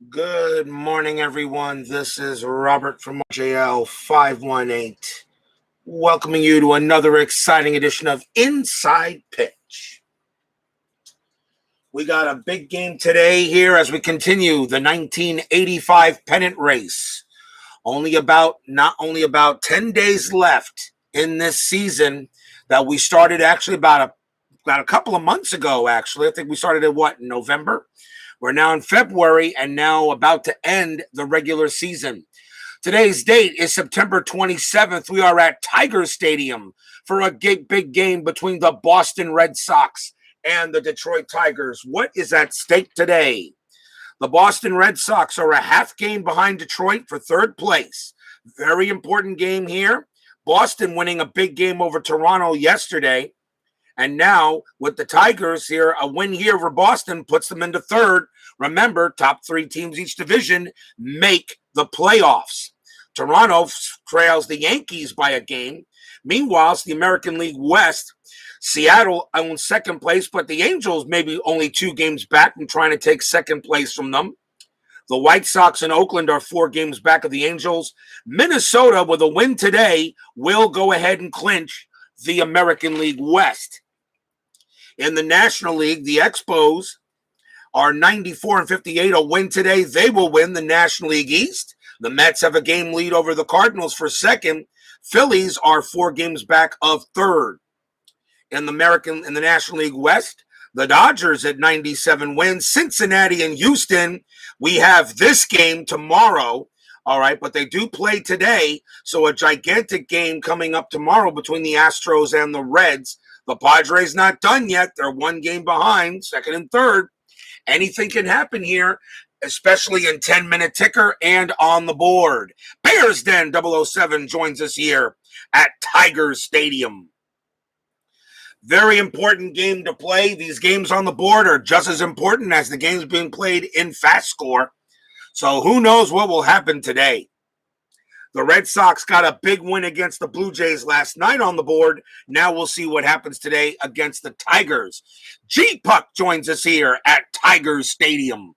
Good morning, everyone. This is Robert from JL 518, welcoming you to another exciting edition of Inside Pitch. We got a big game today here as we continue the 1985 Pennant race. Not only about 10 days left in this season that we started actually about a couple of months ago, actually. I think we started in November? We're now in February and now about to end the regular season. Today's date is September 27th. We are at Tiger Stadium for a big game between the Boston Red Sox and the Detroit Tigers. What is at stake today? The Boston Red Sox are a half game behind Detroit for third place. Very important game here. Boston winning a big game over Toronto yesterday. And now, with the Tigers here, a win here for Boston puts them into third. Remember, top three teams each division make the playoffs. Toronto trails the Yankees by a game. Meanwhile, it's the American League West. Seattle owns second place, but the Angels maybe only 2 games back and trying to take second place from them. The White Sox and Oakland are 4 games back of the Angels. Minnesota, with a win today, will go ahead and clinch the American League West. In the National League, the Expos are 94-58. A win today, they will win the National League East. The Mets have a game lead over the Cardinals for second. Phillies are 4 games back of third. In the National League West, the Dodgers at 97 wins. Cincinnati and Houston, we have this game tomorrow. All right, but they do play today. So a gigantic game coming up tomorrow between the Astros and the Reds. The Padres not done yet. They're 1 game behind, second and third. Anything can happen here, especially in 10-minute ticker and on the board. Bears Den 007 joins us here at Tiger Stadium. Very important game to play. These games on the board are just as important as the games being played in FastScore. So who knows what will happen today. The Red Sox got a big win against the Blue Jays last night on the board. Now we'll see what happens today against the Tigers. G-Puck joins us here at Tiger Stadium.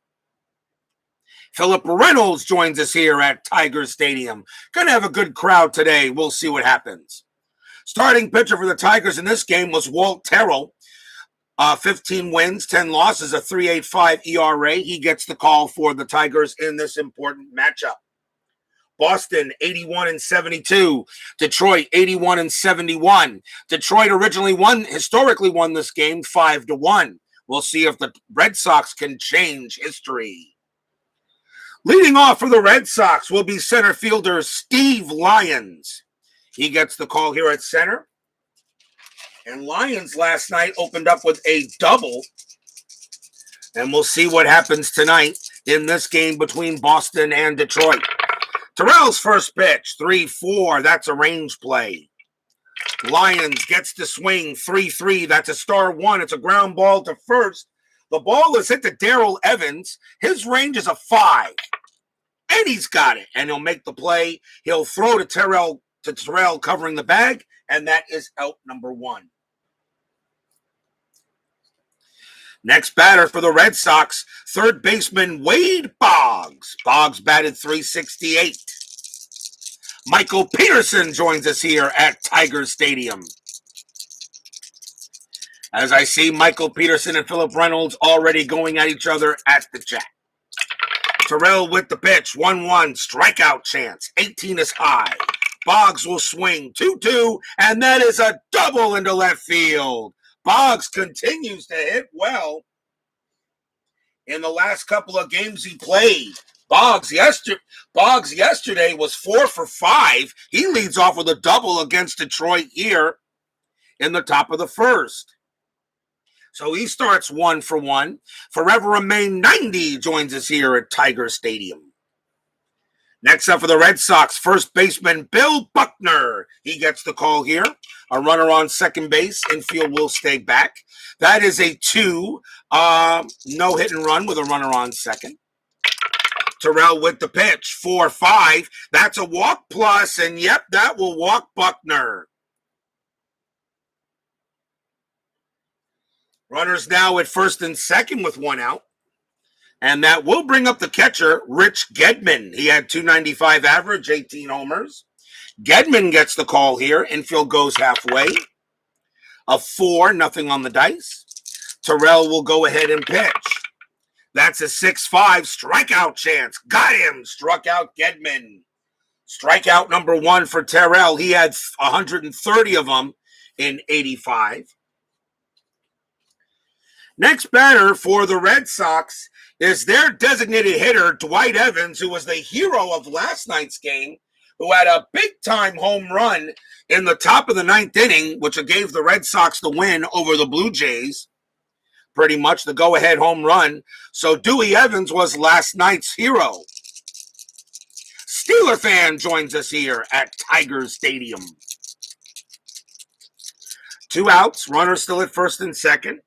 Philip Reynolds joins us here at Tiger Stadium. Going to have a good crowd today. We'll see what happens. Starting pitcher for the Tigers in this game was Walt Terrell. 15 wins, 10 losses, a 3.85 ERA. He gets the call for the Tigers in this important matchup. Boston 81-72. Detroit 81-71. Detroit historically won this game 5-1. We'll see if the Red Sox can change history. Leading off for the Red Sox will be center fielder Steve Lyons. He gets the call here at center. And Lyons last night opened up with a double. And we'll see what happens tonight in this game between Boston and Detroit. Terrell's first pitch, 3-4. That's a range play. Lyons gets to swing, 3-3. That's a star one. It's a ground ball to first. The ball is hit to Darrell Evans. His range is a 5. And he's got it. And he'll make the play. He'll throw to Terrell covering the bag. And that is out number 1. Next batter for the Red Sox, third baseman Wade Boggs. Boggs batted .368. Michael Peterson joins us here at Tiger Stadium. As I see Michael Peterson and Philip Reynolds already going at each other at the chat. Terrell with the pitch, 1-1, strikeout chance, 18 is high. Boggs will swing, 2-2, and that is a double into left field. Boggs continues to hit well. In the last couple of games he played, Boggs yesterday was 4 for 5. He leads off with a double against Detroit here in the top of the first. So he starts 1 for 1. Forever Remain 90 joins us here at Tiger Stadium. Next up for the Red Sox, first baseman Bill Buckner. He gets the call here. A runner on second base. Infield will stay back. That is a 2. No hit and run with a runner on second. Terrell with the pitch, 4-5. That's a walk plus, and yep, that will walk Buckner. Runners now at first and second with 1 out. And that will bring up the catcher, Rich Gedman. He had 295 average, 18 homers. Gedman gets the call here. Infield goes halfway. A 4-0 on the dice. Terrell will go ahead and pitch. That's a 6-5 strikeout chance. Got him. Struck out Gedman. Strikeout number 1 for Terrell. He had 130 of them in 85. Next batter for the Red Sox is their designated hitter, Dwight Evans, who was the hero of last night's game, who had a big-time home run in the top of the 9th inning, which gave the Red Sox the win over the Blue Jays. Pretty much the go-ahead home run. So Dewey Evans was last night's hero. Steeler fan joins us here at Tiger Stadium. 2 outs, runner still at first and second.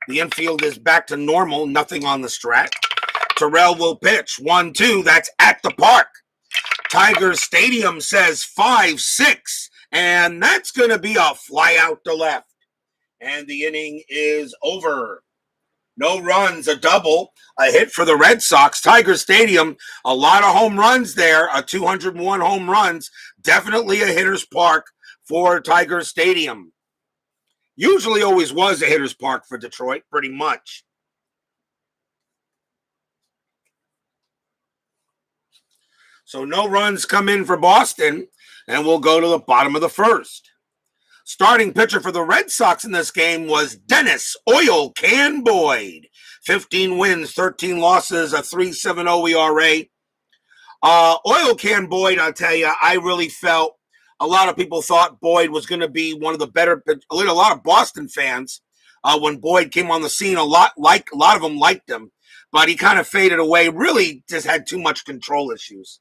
The infield is back to normal, nothing on the strat. Terrell will pitch. 1-2, that's at the park. Tiger Stadium says 5-6, and that's going to be a fly out to left. And the inning is over. No runs, a double, a hit for the Red Sox. Tiger Stadium, a lot of home runs there, 201 home runs. Definitely a hitter's park for Tiger Stadium. Usually always was a hitter's park for Detroit, pretty much. So no runs come in for Boston, and we'll go to the bottom of the first. Starting pitcher for the Red Sox in this game was Dennis Oil Can Boyd. 15 wins, 13 losses, a 3.70 ERA. Oil Can Boyd, I'll tell you, I really felt a lot of people thought Boyd was going to be one of the better, a lot of Boston fans, when Boyd came on the scene, a lot of them liked him, but he kind of faded away, really just had too much control issues.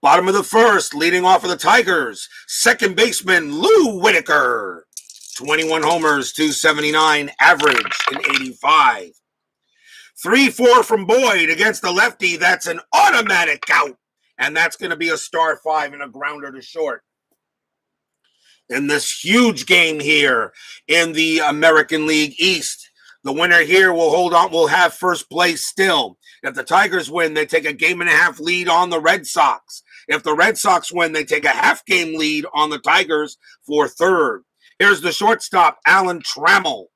Bottom of the first, leading off of the Tigers, second baseman Lou Whitaker. 21 homers, 279 average in 85. 3-4 from Boyd against the lefty. That's an automatic out. And that's going to be a star 5 and a grounder to short. In this huge game here in the American League East, the winner here will hold on, will have first place still. If the Tigers win, they take a 1.5 game lead on the Red Sox. If the Red Sox win, they take a 0.5 game lead on the Tigers for third. Here's the shortstop, Alan Trammell.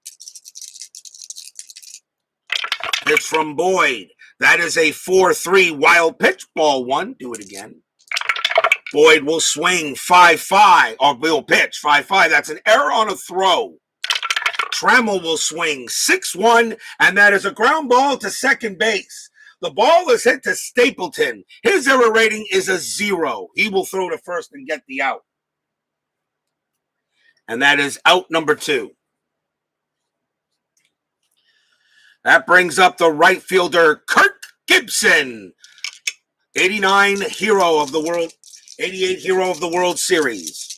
It's from Boyd. That is a 4-3 wild pitch, ball 1. Do it again. Boyd will swing 5-5, or will pitch 5-5. That's an error on a throw. Trammell will swing 6-1, and that is a ground ball to second base. The ball is hit to Stapleton. His error rating is a 0. He will throw to first and get the out. And that is out number 2. That brings up the right fielder, Kirk Gibson. 89 hero of the world, 88 hero of the World Series.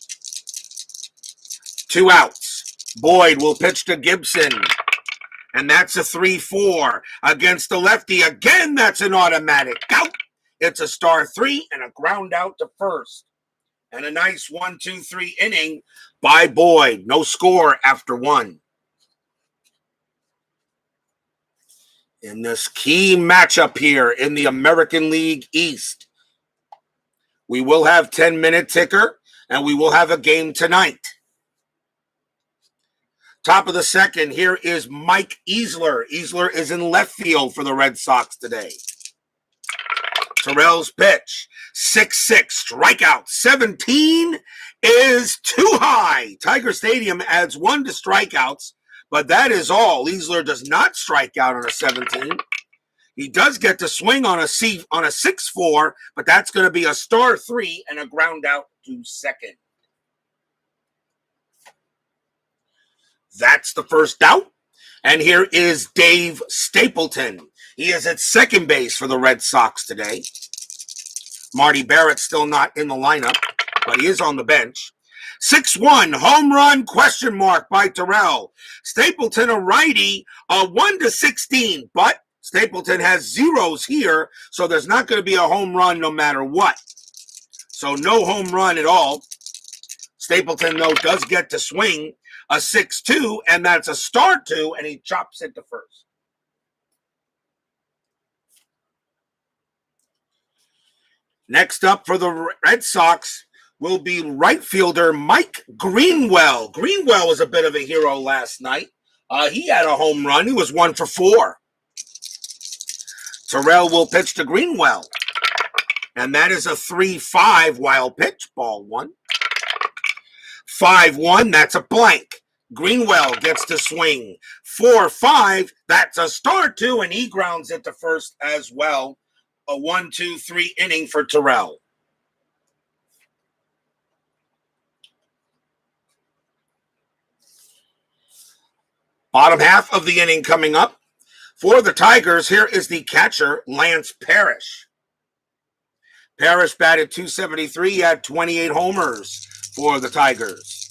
2 outs. Boyd will pitch to Gibson. And that's a 3-4 against the lefty. Again, that's an automatic out. It's a star 3 and a ground out to first. And a nice 1-2-3 inning by Boyd. No score after 1. In this key matchup here in the American League East, we will have 10-minute ticker, and we will have a game tonight. Top of the second, here is Mike Easler. Easler is in left field for the Red Sox today. Terrell's pitch, 6-6, strikeout. 17 is too high. Tiger Stadium adds 1 to strikeouts, but that is all. Easler does not strike out on a 17. He does get to swing on a 6-4, but that's going to be a star 3 and a ground out to second. That's the first out. And here is Dave Stapleton. He is at second base for the Red Sox today. Marty Barrett's still not in the lineup, but he is on the bench. 6-1, home run, question mark by Terrell. Stapleton, a righty, a 1-16, but Stapleton has zeros here, so there's not going to be a home run no matter what. So no home run at all. Stapleton, though, does get to swing a 6-2, and that's a star 2, and he chops it to first. Next up for the Red Sox will be right fielder Mike Greenwell. Greenwell was a bit of a hero last night. He had a home run. He was 1 for 4. Terrell will pitch to Greenwell. And that is a 3-5 wild pitch, ball 1. 5-1, that's a blank. Greenwell gets to swing. 4-5, that's a star 2, and he grounds it to first as well. A 1-2-3 inning for Terrell. Bottom half of the inning coming up. For the Tigers, here is the catcher, Lance Parrish. Parrish batted .273. He had 28 homers for the Tigers.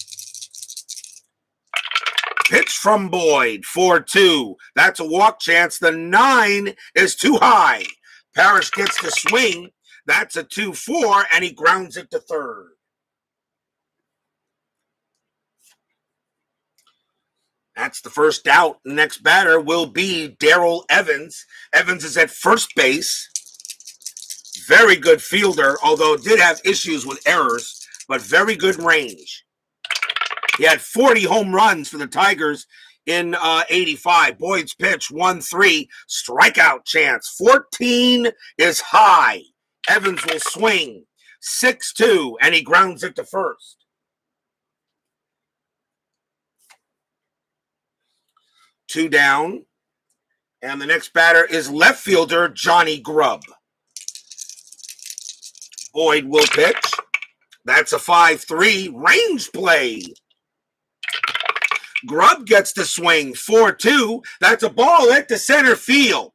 Pitch from Boyd, 4-2. That's a walk chance. The 9 is too high. Parrish gets to swing. That's a 2-4, and he grounds it to third. That's the first out. The next batter will be Darrell Evans. Evans is at first base. Very good fielder, although did have issues with errors, but very good range. He had 40 home runs for the Tigers in 85. Boyd's pitch, 1-3, strikeout chance. 14 is high. Evans will swing. 6-2, and he grounds it to first. Two down, and the next batter is left fielder Johnny Grubb. Boyd will pitch. That's a 5-3 range play. Grubb gets to swing. 4-2. That's a ball at the center field.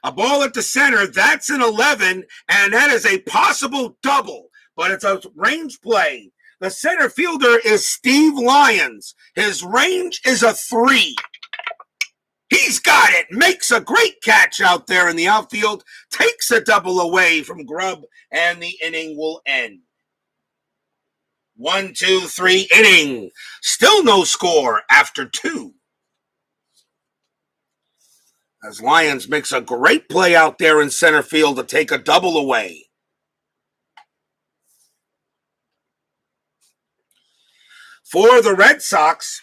A ball at the center. That's an 11, and that is a possible double, but it's a range play. The center fielder is Steve Lyons. His range is a 3. He's got it. Makes a great catch out there in the outfield. Takes a double away from Grubb, and the inning will end. 1-2-3 inning. Still no score after 2. As Lyons makes a great play out there in center field to take a double away. For the Red Sox,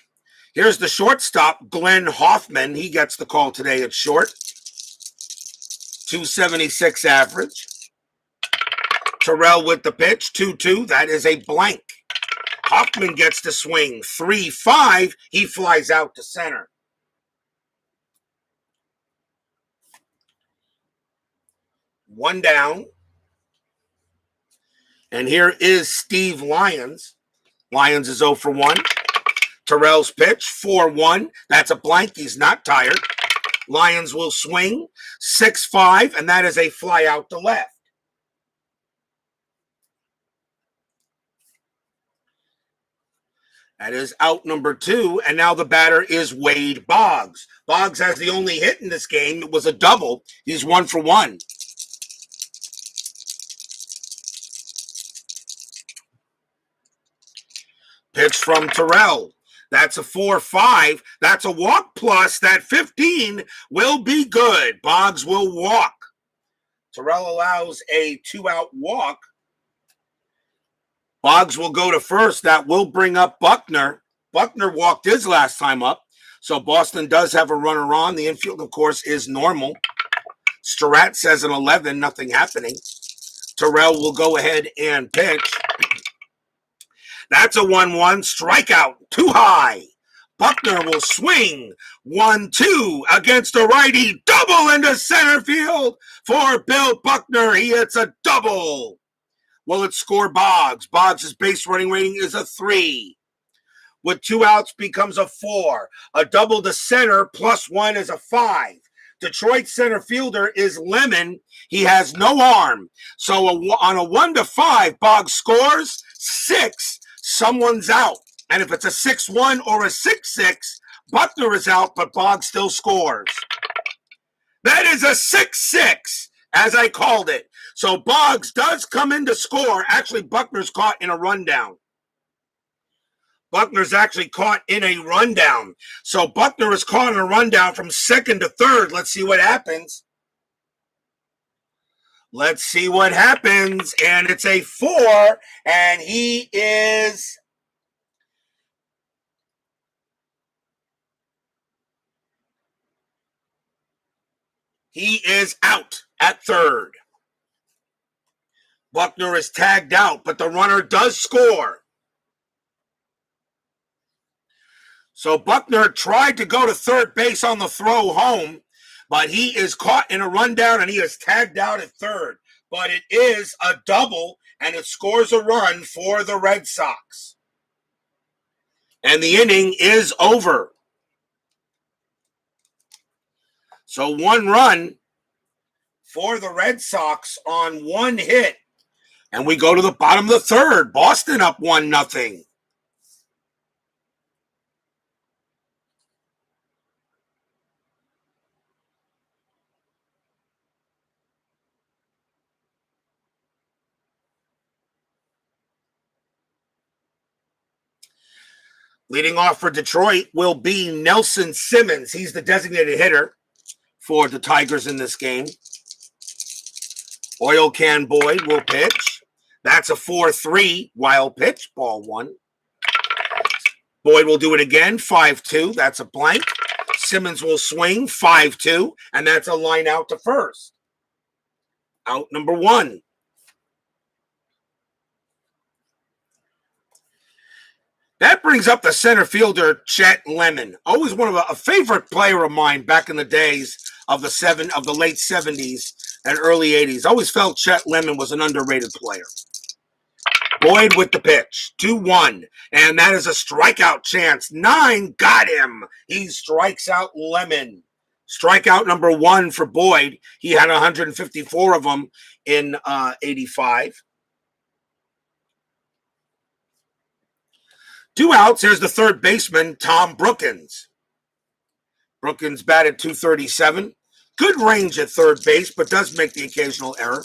here's the shortstop, Glenn Hoffman. He gets the call today at short. 276 average. Terrell with the pitch, 2-2. That is a blank. Hoffman gets to swing. 3-5. He flies out to center. One down. And here is Steve Lyons. Lyons is 0 for 1. Terrell's pitch, 4-1. That's a blank. He's not tired. Lyons will swing. 6-5, and that is a fly out to left. That is out number 2, and now the batter is Wade Boggs. Boggs has the only hit in this game. It was a double. He's 1 for 1. Pitch from Terrell. That's a 4-5. That's a walk plus. That 15 will be good. Boggs will walk. Terrell allows a 2-out walk. Boggs will go to first. That will bring up Buckner. Buckner walked his last time up. So Boston does have a runner on. The infield, of course, is normal. Surratt says an 11, nothing happening. Terrell will go ahead and pitch. That's a 1-1 strikeout, too high. Buckner will swing. 1-2 against a righty. Double into center field for Bill Buckner. He hits a double. Will it score Boggs? Boggs' base running rating is a 3. With 2 outs becomes a 4. A double to center plus 1 is a 5. Detroit center fielder is Lemon. He has no arm. So on a 1-5, Boggs scores. 6. Someone's out. And if it's a 6-1 or a 6-6, Buckner is out, but Boggs still scores. That is a 6-6, as I called it. So Boggs does come in to score. Actually, Buckner's caught in a rundown. Buckner's actually caught in a rundown. So Buckner is caught in a rundown from second to third. Let's see what happens. Let's see what happens. And it's a 4, and he is out at third. Buckner is tagged out, but the runner does score. So Buckner tried to go to third base on the throw home, but he is caught in a rundown and he is tagged out at third. But it is a double, and it scores a run for the Red Sox. And the inning is over. So 1 run for the Red Sox on 1 hit. And we go to the bottom of the third. Boston up 1-0. Leading off for Detroit will be Nelson Simmons. He's the designated hitter for the Tigers in this game. Oil Can Boyd will pitch. That's a 4-3 wild pitch, ball 1. Boyd will do it again, 5-2. That's a blank. Simmons will swing, 5-2, and that's a line out to first. Out number 1. That brings up the center fielder, Chet Lemon. Always one of a favorite player of mine back in the days of the late 70s and early 80s. Always felt Chet Lemon was an underrated player. Boyd with the pitch, 2-1, and that is a strikeout chance. 9, got him. He strikes out Lemon. Strikeout number 1 for Boyd. He had 154 of them in 85. 2 outs. Here's the third baseman, Tom Brookins. Brookins batted .237. Good range at third base, but does make the occasional error.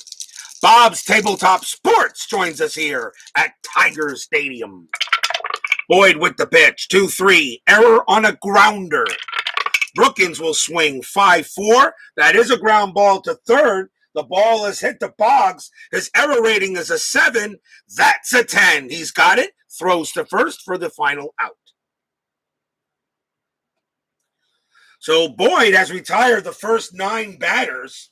Bob's Tabletop Sports joins us here at Tiger Stadium. Boyd with the pitch, 2-3. Error on a grounder. Brookins will swing, 5-4. That is a ground ball to third. The ball has hit the Boggs. His error rating is a 7. That's a 10. He's got it. Throws to first for the final out. So Boyd has retired the first 9 batters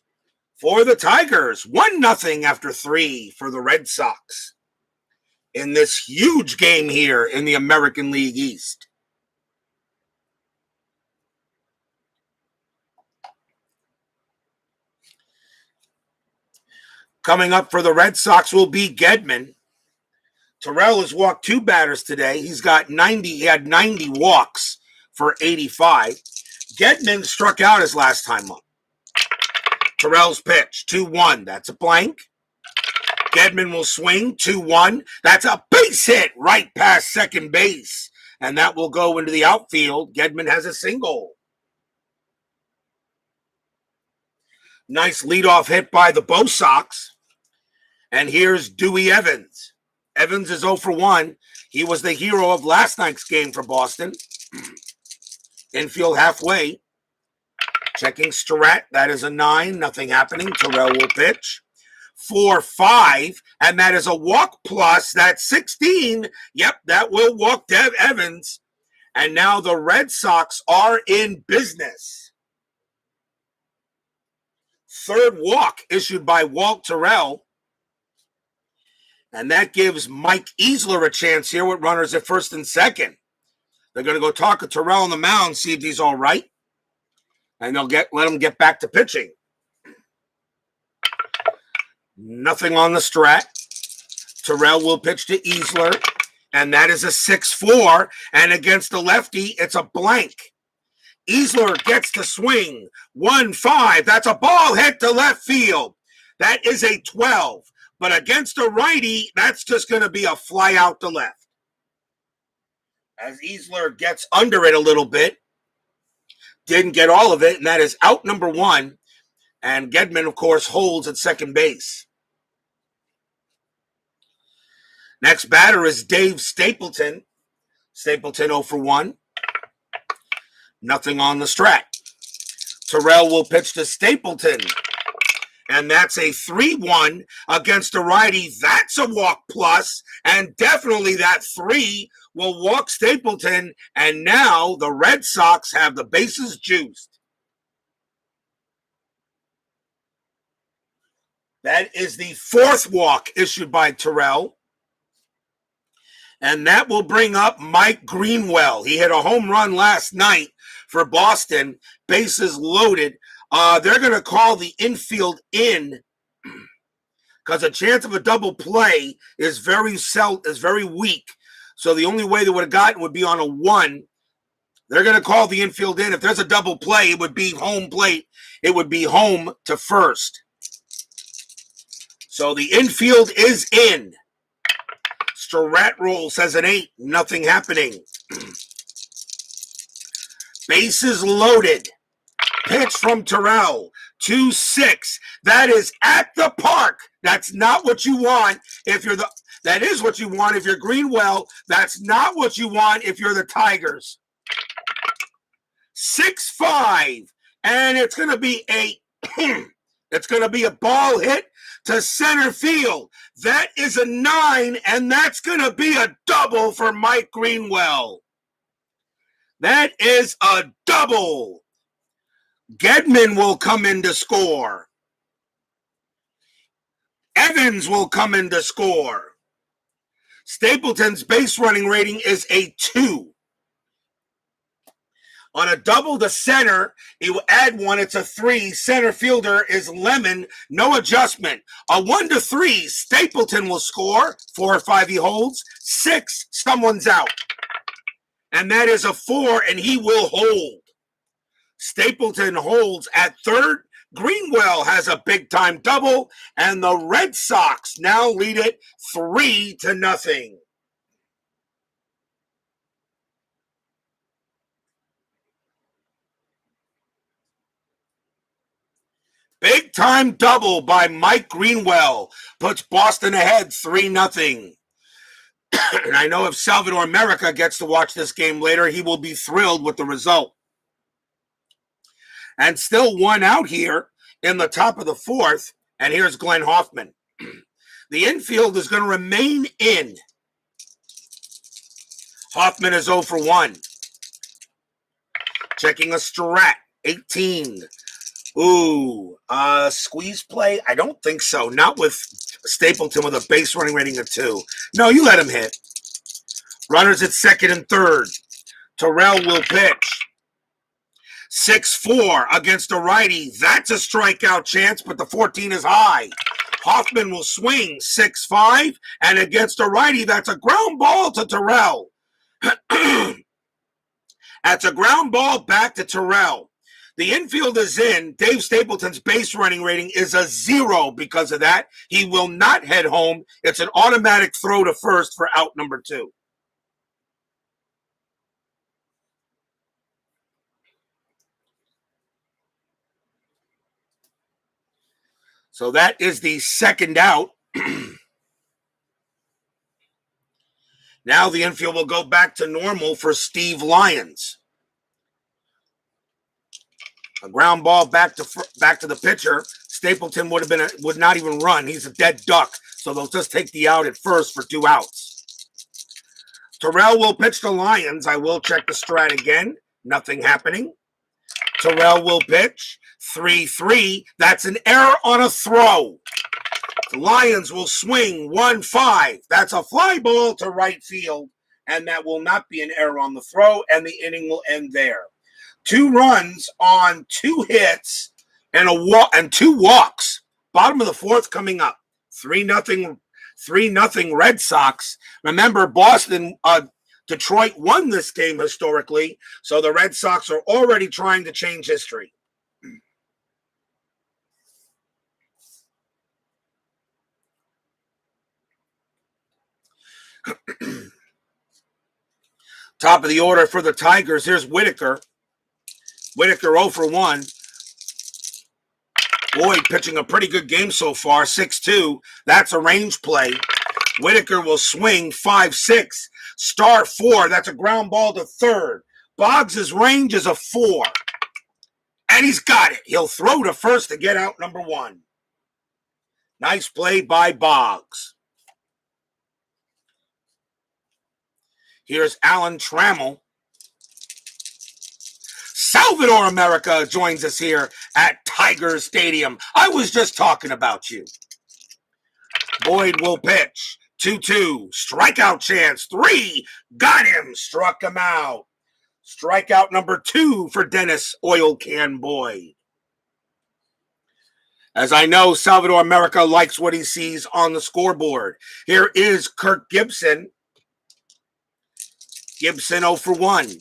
for the Tigers. 1-0 after 3 for the Red Sox in this huge game here in the American League East. Coming up for the Red Sox will be Gedman. Terrell has walked 2 batters today. He had 90 walks for 85. Gedman struck out his last time up. Terrell's pitch, 2-1. That's a blank. Gedman will swing, 2-1. That's a base hit right past second base. And that will go into the outfield. Gedman has a single. Nice leadoff hit by the Bo Sox. And here's Dewey Evans. Evans is 0 for 1. He was the hero of last night's game for Boston. Infield halfway. Checking Strat. That is a 9. Nothing happening. Terrell will pitch. 4-5. And that is a walk plus. That's 16. Yep, that will walk Evans. And now the Red Sox are in business. Third walk issued by Walt Terrell. And that gives Mike Easler a chance here with runners at first and second. They're going to go talk to Terrell on the mound, see if he's all right. And they'll let him get back to pitching. Nothing on the Strat. Terrell will pitch to Easler. And that is a 6-4. And against the lefty, it's a blank. Easler gets to swing. 1-5. That's a ball hit to left field. That is a 12. But against a righty, that's just going to be a fly out to left. As Easler gets under it a little bit. Didn't get all of it, and that is out number 1. And Gedman, of course, holds at second base. Next batter is Dave Stapleton. Stapleton 0 for 1. Nothing on the Strat. Terrell will pitch to Stapleton. And that's a 3-1 against a righty. That's a walk plus, and definitely that 3 will walk Stapleton, and now the Red Sox have the bases juiced. That is the 4th walk issued by Terrell. And that will bring up Mike Greenwell. He hit a home run last night for Boston, bases loaded. They're going to call the infield in because a chance of a double play is very weak. So the only way they would have gotten would be on a 1. They're going to call the infield in. If there's a double play, it would be home plate. It would be home to first. So the infield is in. Strat roll says an 8. Nothing happening. Bases loaded. Pitch from Terrell. 2-6. That is at the park. That's not what you want if you're the. That is what you want if you're Greenwell. That's not what you want if you're the Tigers. 6-5, and it's going to be it's going to be a ball hit to center field. That is a 9, and that's going to be a double for Mike Greenwell. That is a double. Gedman will come in to score. Evans will come in to score. Stapleton's base running rating is a 2. On a double to center, he will add 1. It's a 3. Center fielder is Lemon. No adjustment. A 1-3, Stapleton will score. 4 or 5 he holds. 6, someone's out. And that is a 4, and he will hold. Stapleton holds at third. Greenwell has a big-time double, and the Red Sox now lead it 3-0. Big-time double by Mike Greenwell puts Boston ahead 3-0. And I know if Salvador America gets to watch this game later, he will be thrilled with the result. And still 1 out here in the top of the 4th, and here's Glenn Hoffman. The infield is going to remain in. Hoffman is 0 for 1. Checking a strat, 18. Ooh, squeeze play? I don't think so. Not with Stapleton with a base running rating of 2. No, you let him hit. Runners at second and third. Terrell will pitch. 6-4 against a righty. That's a strikeout chance, but the 14 is high. Hoffman will swing 6-5, and against a righty, that's a ground ball to Terrell. That's a ground ball back to Terrell. The infield is in. Dave Stapleton's base running rating is a 0 because of that. He will not head home. It's an automatic throw to first for out number 2. So that is the second out. Now the infield will go back to normal for Steve Lyons. A ground ball back to the pitcher. Stapleton would not even run. He's a dead duck, so they'll just take the out at first for 2 outs. Terrell will pitch to Lyons. I will check the strat again. Nothing happening. Terrell will pitch. 3-3. That's an error on a throw. The Lions will swing 1-5. That's a fly ball to right field, and that will not be an error on the throw, and the inning will end there. 2 runs on 2 hits and 2 walks. Bottom of the 4th coming up. 3-0 Red Sox. Remember, Detroit won this game historically, so the Red Sox are already trying to change history. Top of the order for the Tigers. Here's Whitaker. Whitaker 0 for 1. Boyd pitching a pretty good game so far, 6-2. That's a range play. Whitaker will swing 5-6. Star 4. That's a ground ball to third. Boggs' range is a 4. And he's got it. He'll throw to first to get out number 1. Nice play by Boggs. Here's Alan Trammell. Salvador America joins us here at Tiger Stadium. I was just talking about you. Boyd will pitch. 2-2. Strikeout chance. 3. Got him. Struck him out. Strikeout number 2 for Dennis Oil Can Boyd. As I know, Salvador America likes what he sees on the scoreboard. Here is Kirk Gibson. Gibson 0 for 1.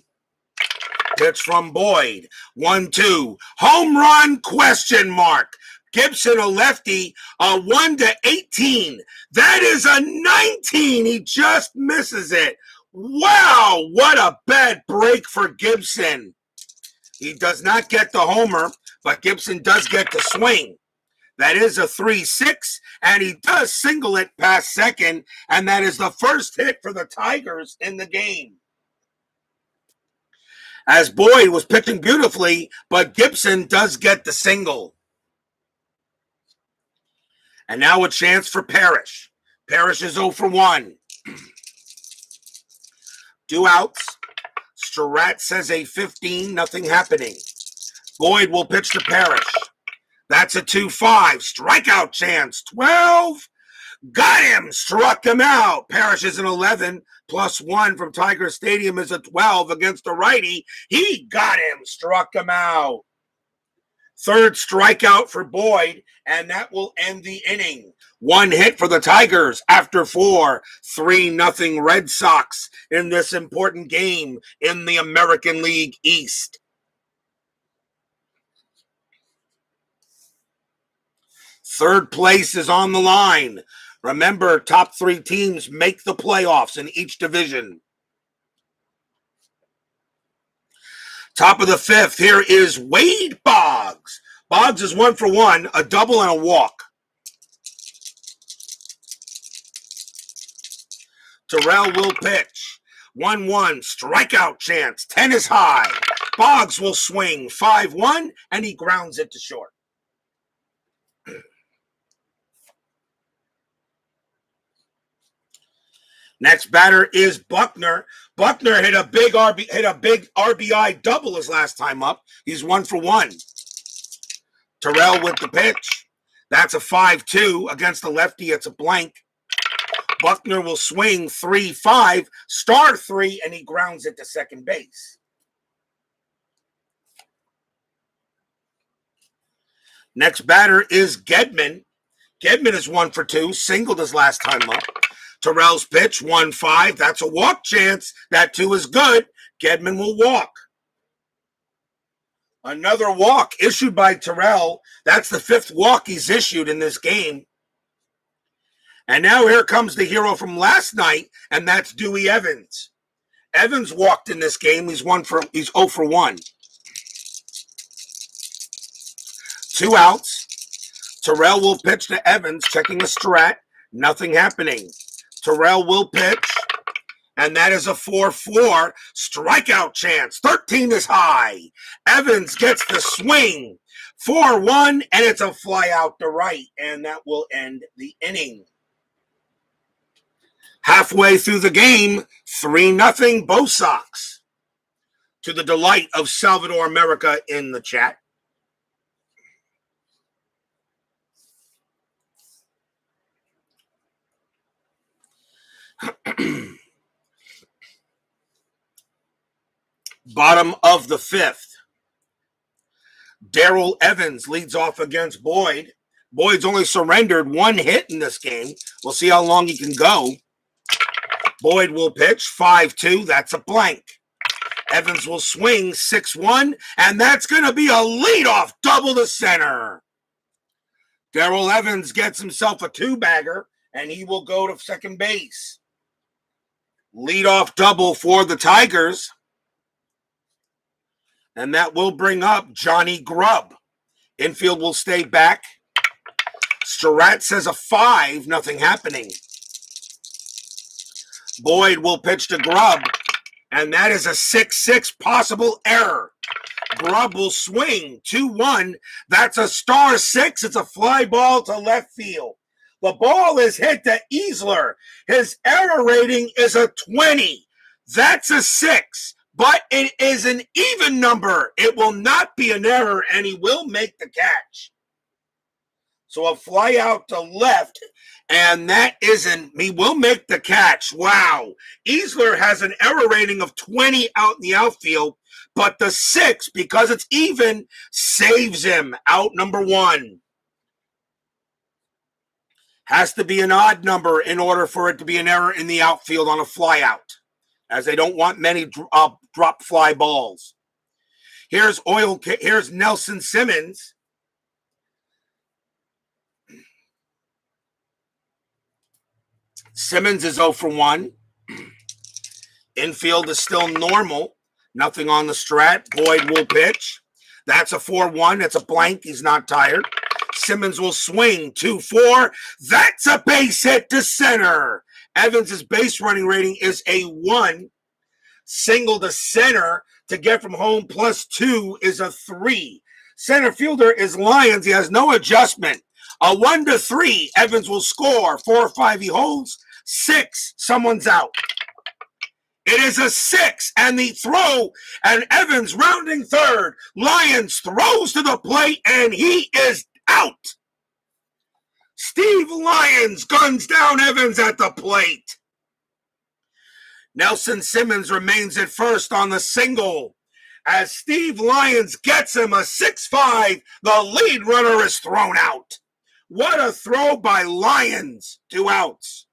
Pitch from Boyd. 1-2. Home run question mark. Gibson a lefty. A 1-18. That is a 19. He just misses it. Wow, what a bad break for Gibson. He does not get the homer, but Gibson does get the swing. That is a 3-6, and he does single it past second, and that is the first hit for the Tigers in the game. As Boyd was pitching beautifully, but Gibson does get the single. And now a chance for Parrish. Parrish is 0 for 1. 2 outs. Surratt says a 15, nothing happening. Boyd will pitch to Parrish. That's a 2-5. Strikeout chance. 12. Got him. Struck him out. Parrish is an 11. +1 from Tiger Stadium is a 12 against the righty. He got him. Struck him out. Third strikeout for Boyd, and that will end the inning. 1 hit for the Tigers after 4. 3-0 Red Sox in this important game in the American League East. Third place is on the line. Remember, top 3 teams make the playoffs in each division. Top of the 5th, here is Wade Boggs. Boggs is 1 for 1, a double and a walk. Terrell will pitch. 1-1, strikeout chance. 10 is high. Boggs will swing. 5-1, and he grounds it to short. Next batter is Buckner. Buckner hit a big RBI double his last time up. He's 1 for 1. Terrell with the pitch. That's a 5-2 against the lefty. It's a blank. Buckner will swing 3-5, star 3, and he grounds it to second base. Next batter is Gedman. Gedman is 1 for 2, singled his last time up. Terrell's pitch, 1-5. That's a walk chance. That 2 is good. Gedman will walk. Another walk issued by Terrell. That's the 5th walk he's issued in this game. And now here comes the hero from last night, and that's Dewey Evans. Evans walked in this game. He's 0 for 1. 2 outs. Terrell will pitch to Evans, checking the strat. Nothing happening. Terrell will pitch, and that is a 4-4 strikeout chance. 13 is high. Evans gets the swing. 4-1, and it's a fly out to right, and that will end the inning. Halfway through the game, 3-0 Bo Sox, to the delight of Salvador America in the chat. Bottom of the 5th. Darrell Evans leads off against Boyd. Boyd's only surrendered 1 hit in this game. We'll see how long he can go. Boyd will pitch 5-2. That's a blank. Evans will swing 6-1, and that's going to be a leadoff double to center. Darrell Evans gets himself a 2-bagger, and he will go to second base. Leadoff double for the Tigers. And that will bring up Johnny Grubb. Infield will stay back. Surratt says a 5, nothing happening. Boyd will pitch to Grubb, and that is a 6-6 possible error. Grubb will swing 2-1. That's a star 6. It's a fly ball to left field. The ball is hit to Easler. His error rating is a 20. That's a 6, but it is an even number. It will not be an error, and he will make the catch. So a fly out to left, and he will make the catch. Wow. Easler has an error rating of 20 out in the outfield, but the 6, because it's even, saves him. Out number 1. Has to be an odd number in order for it to be an error in the outfield on a fly out, as they don't want many drop fly balls. Here's Nelson Simmons. Simmons is 0 for 1. Infield is still normal. Nothing on the strat. Boyd will pitch. That's a 4-1. It's a blank. He's not tired. Simmons will swing. 2-4. That's a base hit to center. Evans' base running rating is a 1. Single to center to get from home +2 is a 3. Center fielder is Lyons. He has no adjustment. A 1-3. Evans will score. 4 or 5 he holds. 6. Someone's out. It is a 6, and the throw, and Evans rounding third. Lyons throws to the plate, and he is out. Steve Lyons guns down Evans at the plate. Nelson Simmons remains at first on the single. As Steve Lyons gets him a 6-5, the lead runner is thrown out. What a throw by Lyons. 2 outs.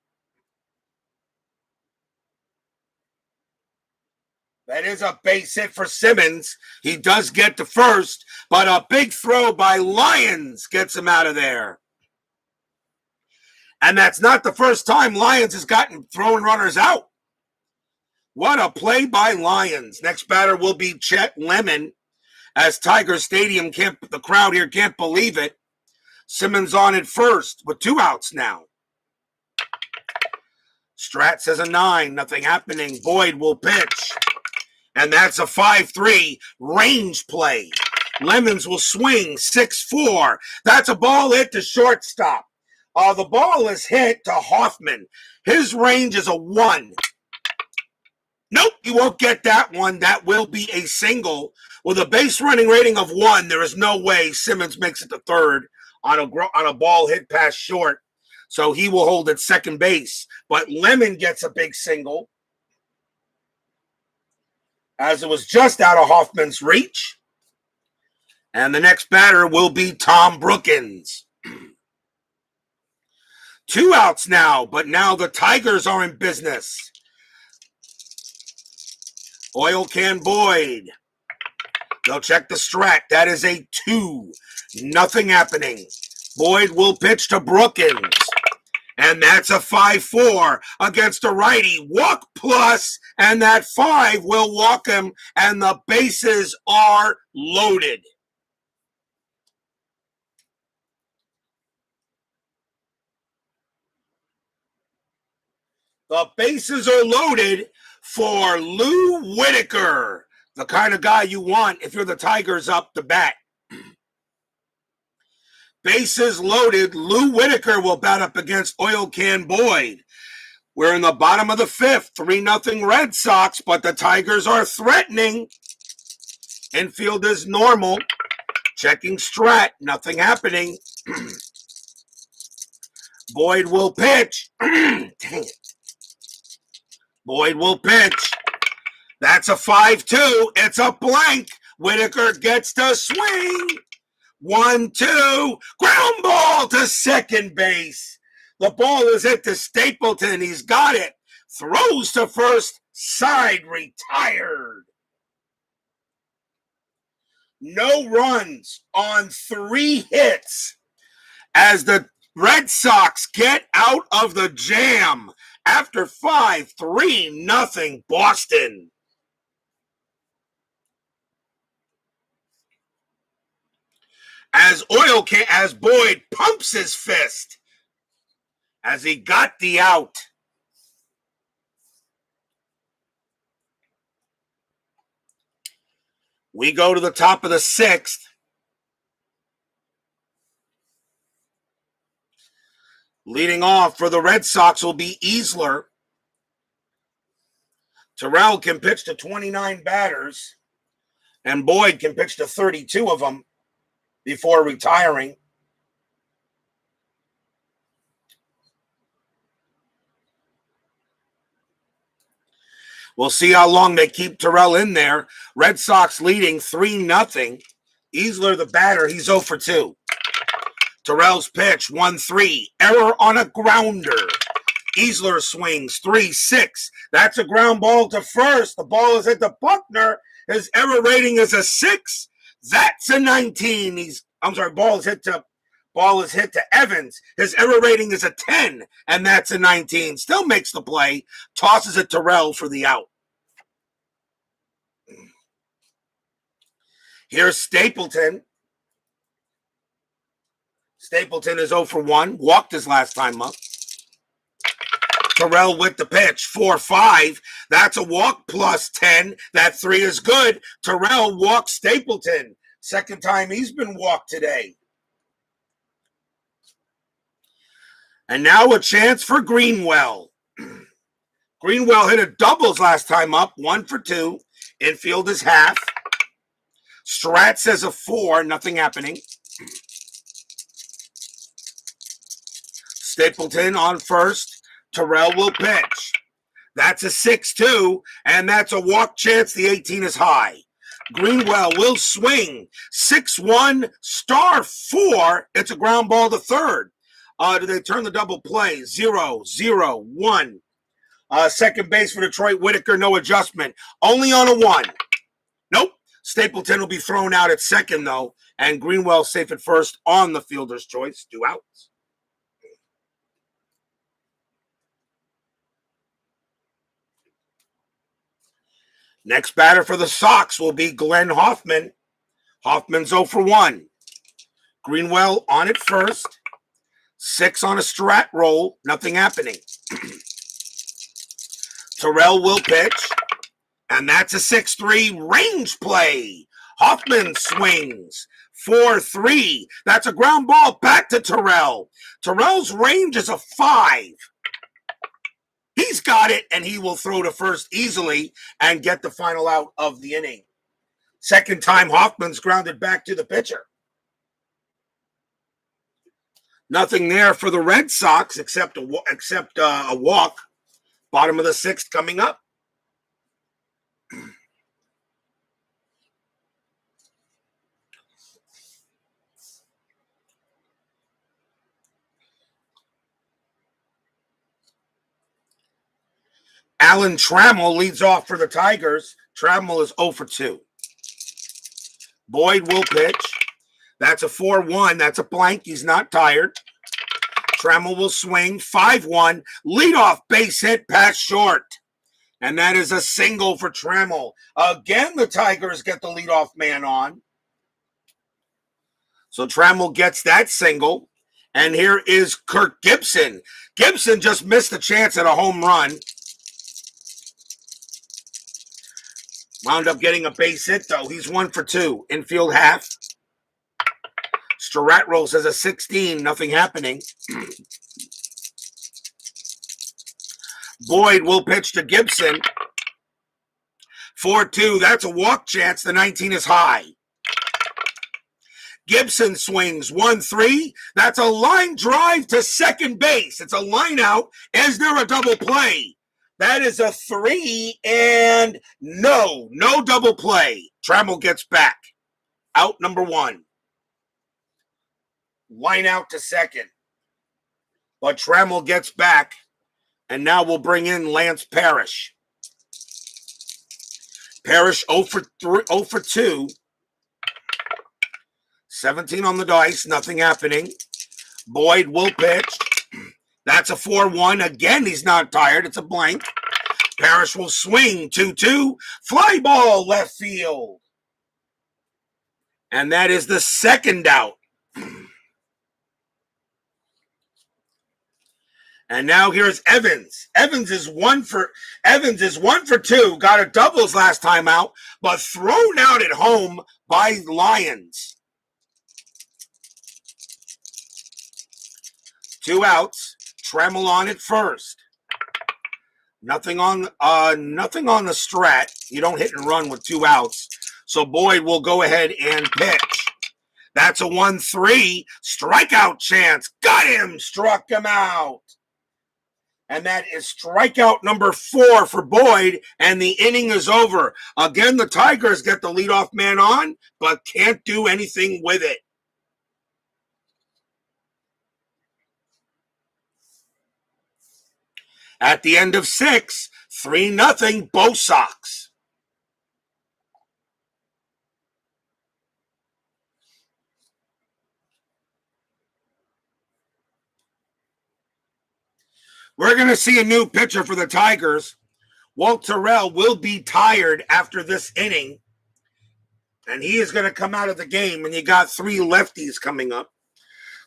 That is a base hit for Simmons. He does get to first, but a big throw by Lyons gets him out of there. And that's not the first time Lyons has gotten throwing runners out. What a play by Lyons. Next batter will be Chet Lemon, as Tiger Stadium the crowd here can't believe it. Simmons on at first with 2 outs now. Strat says a 9, nothing happening. Boyd will pitch. And that's a 5-3 range play. Lemons will swing. 6-4. That's a ball hit to shortstop. The ball is hit to Hoffman. His range is a 1. Nope, you won't get that one. That will be a single. With a base running rating of 1, there is no way Simmons makes it to third on a ball hit past short. So he will hold at second base. But Lemon gets a big single, as it was just out of Hoffman's reach. And the next batter will be Tom Brookins. 2 outs now, but now the Tigers are in business. Oil can Boyd. They'll check the strat. That is a 2. Nothing happening. Boyd will pitch to Brookins. And that's a 5-4 against a righty. Walk plus, and that 5 will walk him, and the bases are loaded. The bases are loaded for Lou Whitaker, the kind of guy you want if you're the Tigers up to bat. Bases loaded. Lou Whitaker will bat up against Oil Can Boyd. We're in the bottom of the 5th. 3-0 Red Sox, but the Tigers are threatening. Infield is normal. Checking strat. Nothing happening. Boyd will pitch. Dang it. Boyd will pitch. That's a 5-2. It's a blank. Whitaker gets to swing. 1-2. Ground ball to second base. The ball is hit to Stapleton. He's got it. Throws to first. Side retired. No runs on 3 hits as the Red Sox get out of the jam after 5-3-0 Boston. As Boyd pumps his fist as he got the out. We go to the top of the 6th. Leading off for the Red Sox will be Easler. Terrell can pitch to 29 batters, and Boyd can pitch to 32 of them before retiring. We'll see how long they keep Terrell in there. Red Sox leading 3-0. Easler, the batter, he's 0 for 2. Terrell's pitch, 1-3. Error on a grounder. Easler swings, 3-6. That's a ground ball to first. The ball is at the Buckner. His error rating is a 6. That's a 19. Ball is hit to Evans. His error rating is a 10, and that's a 19. Still makes the play. Tosses it to Terrell for the out. Here's Stapleton. Stapleton is 0 for 1. Walked his last time up. Terrell with the pitch, 4-5. That's a walk plus 10. That 3 is good. Terrell walks Stapleton. Second time he's been walked today. And now a chance for Greenwell. Greenwell hit a doubles last time up, 1 for 2. Infield is half. Strat says a 4, nothing happening. Stapleton on first. Terrell will pitch. That's a 6-2, and that's a walk chance. The 18 is high. Greenwell will swing. 6-1, star 4. It's a ground ball to third. Do they turn the double play? 0-0-1. Second base for Detroit, Whitaker, no adjustment. Only on a 1. Nope. Stapleton will be thrown out at second, though, and Greenwell safe at first on the fielder's choice. 2 outs. Next batter for the Sox will be Glenn Hoffman. Hoffman's 0 for 1. Greenwell on it first. 6 on a strat roll. Nothing happening. Terrell will pitch. And that's a 6-3 range play. Hoffman swings. 4-3. That's a ground ball back to Terrell. Terrell's range is a 5. He's got it, and he will throw to first easily and get the final out of the inning. Second time Hoffman's grounded back to the pitcher. Nothing there for the Red Sox except a walk. Bottom of the 6th coming up. Alan Trammell leads off for the Tigers. Trammell is 0 for 2. Boyd will pitch. That's a 4-1. That's a blank. He's not tired. Trammell will swing. 5-1. Leadoff base hit past short. And that is a single for Trammell. Again, the Tigers get the leadoff man on. So Trammell gets that single. And here is Kirk Gibson. Gibson just missed a chance at a home run. Wound up getting a base hit, though. He's 1 for 2. Infield half. Strat roll says a 16. Nothing happening. Boyd will pitch to Gibson. 4-2. That's a walk chance. The 19 is high. Gibson swings. 1-3. That's a line drive to second base. It's a line out. Is there a double play? That is a 3, and no double play. Trammell gets back. Out number 1. Line out to second. But Trammell gets back, and now we'll bring in Lance Parrish. Parrish 0 for 2. 17 on the dice, nothing happening. Boyd will pitch. That's a 4-1. Again, he's not tired. It's a blank. Parrish will swing. 2-2. Fly ball left field. And that is the second out. And now here's Evans. Evans is 1 for 2. Got a doubles last time out, but thrown out at home by Lions. 2 outs. Tremel on it first. Nothing on the strat. You don't hit and run with 2 outs. So Boyd will go ahead and pitch. That's a 1-3 strikeout chance. Got him. Struck him out. And that is strikeout number 4 for Boyd, and the inning is over. Again, the Tigers get the leadoff man on, but can't do anything with it. At the end of 6, 3-0, Bo Sox. We're going to see a new pitcher for the Tigers. Walt Terrell will be tired after this inning, and he is going to come out of the game, and you got 3 lefties coming up.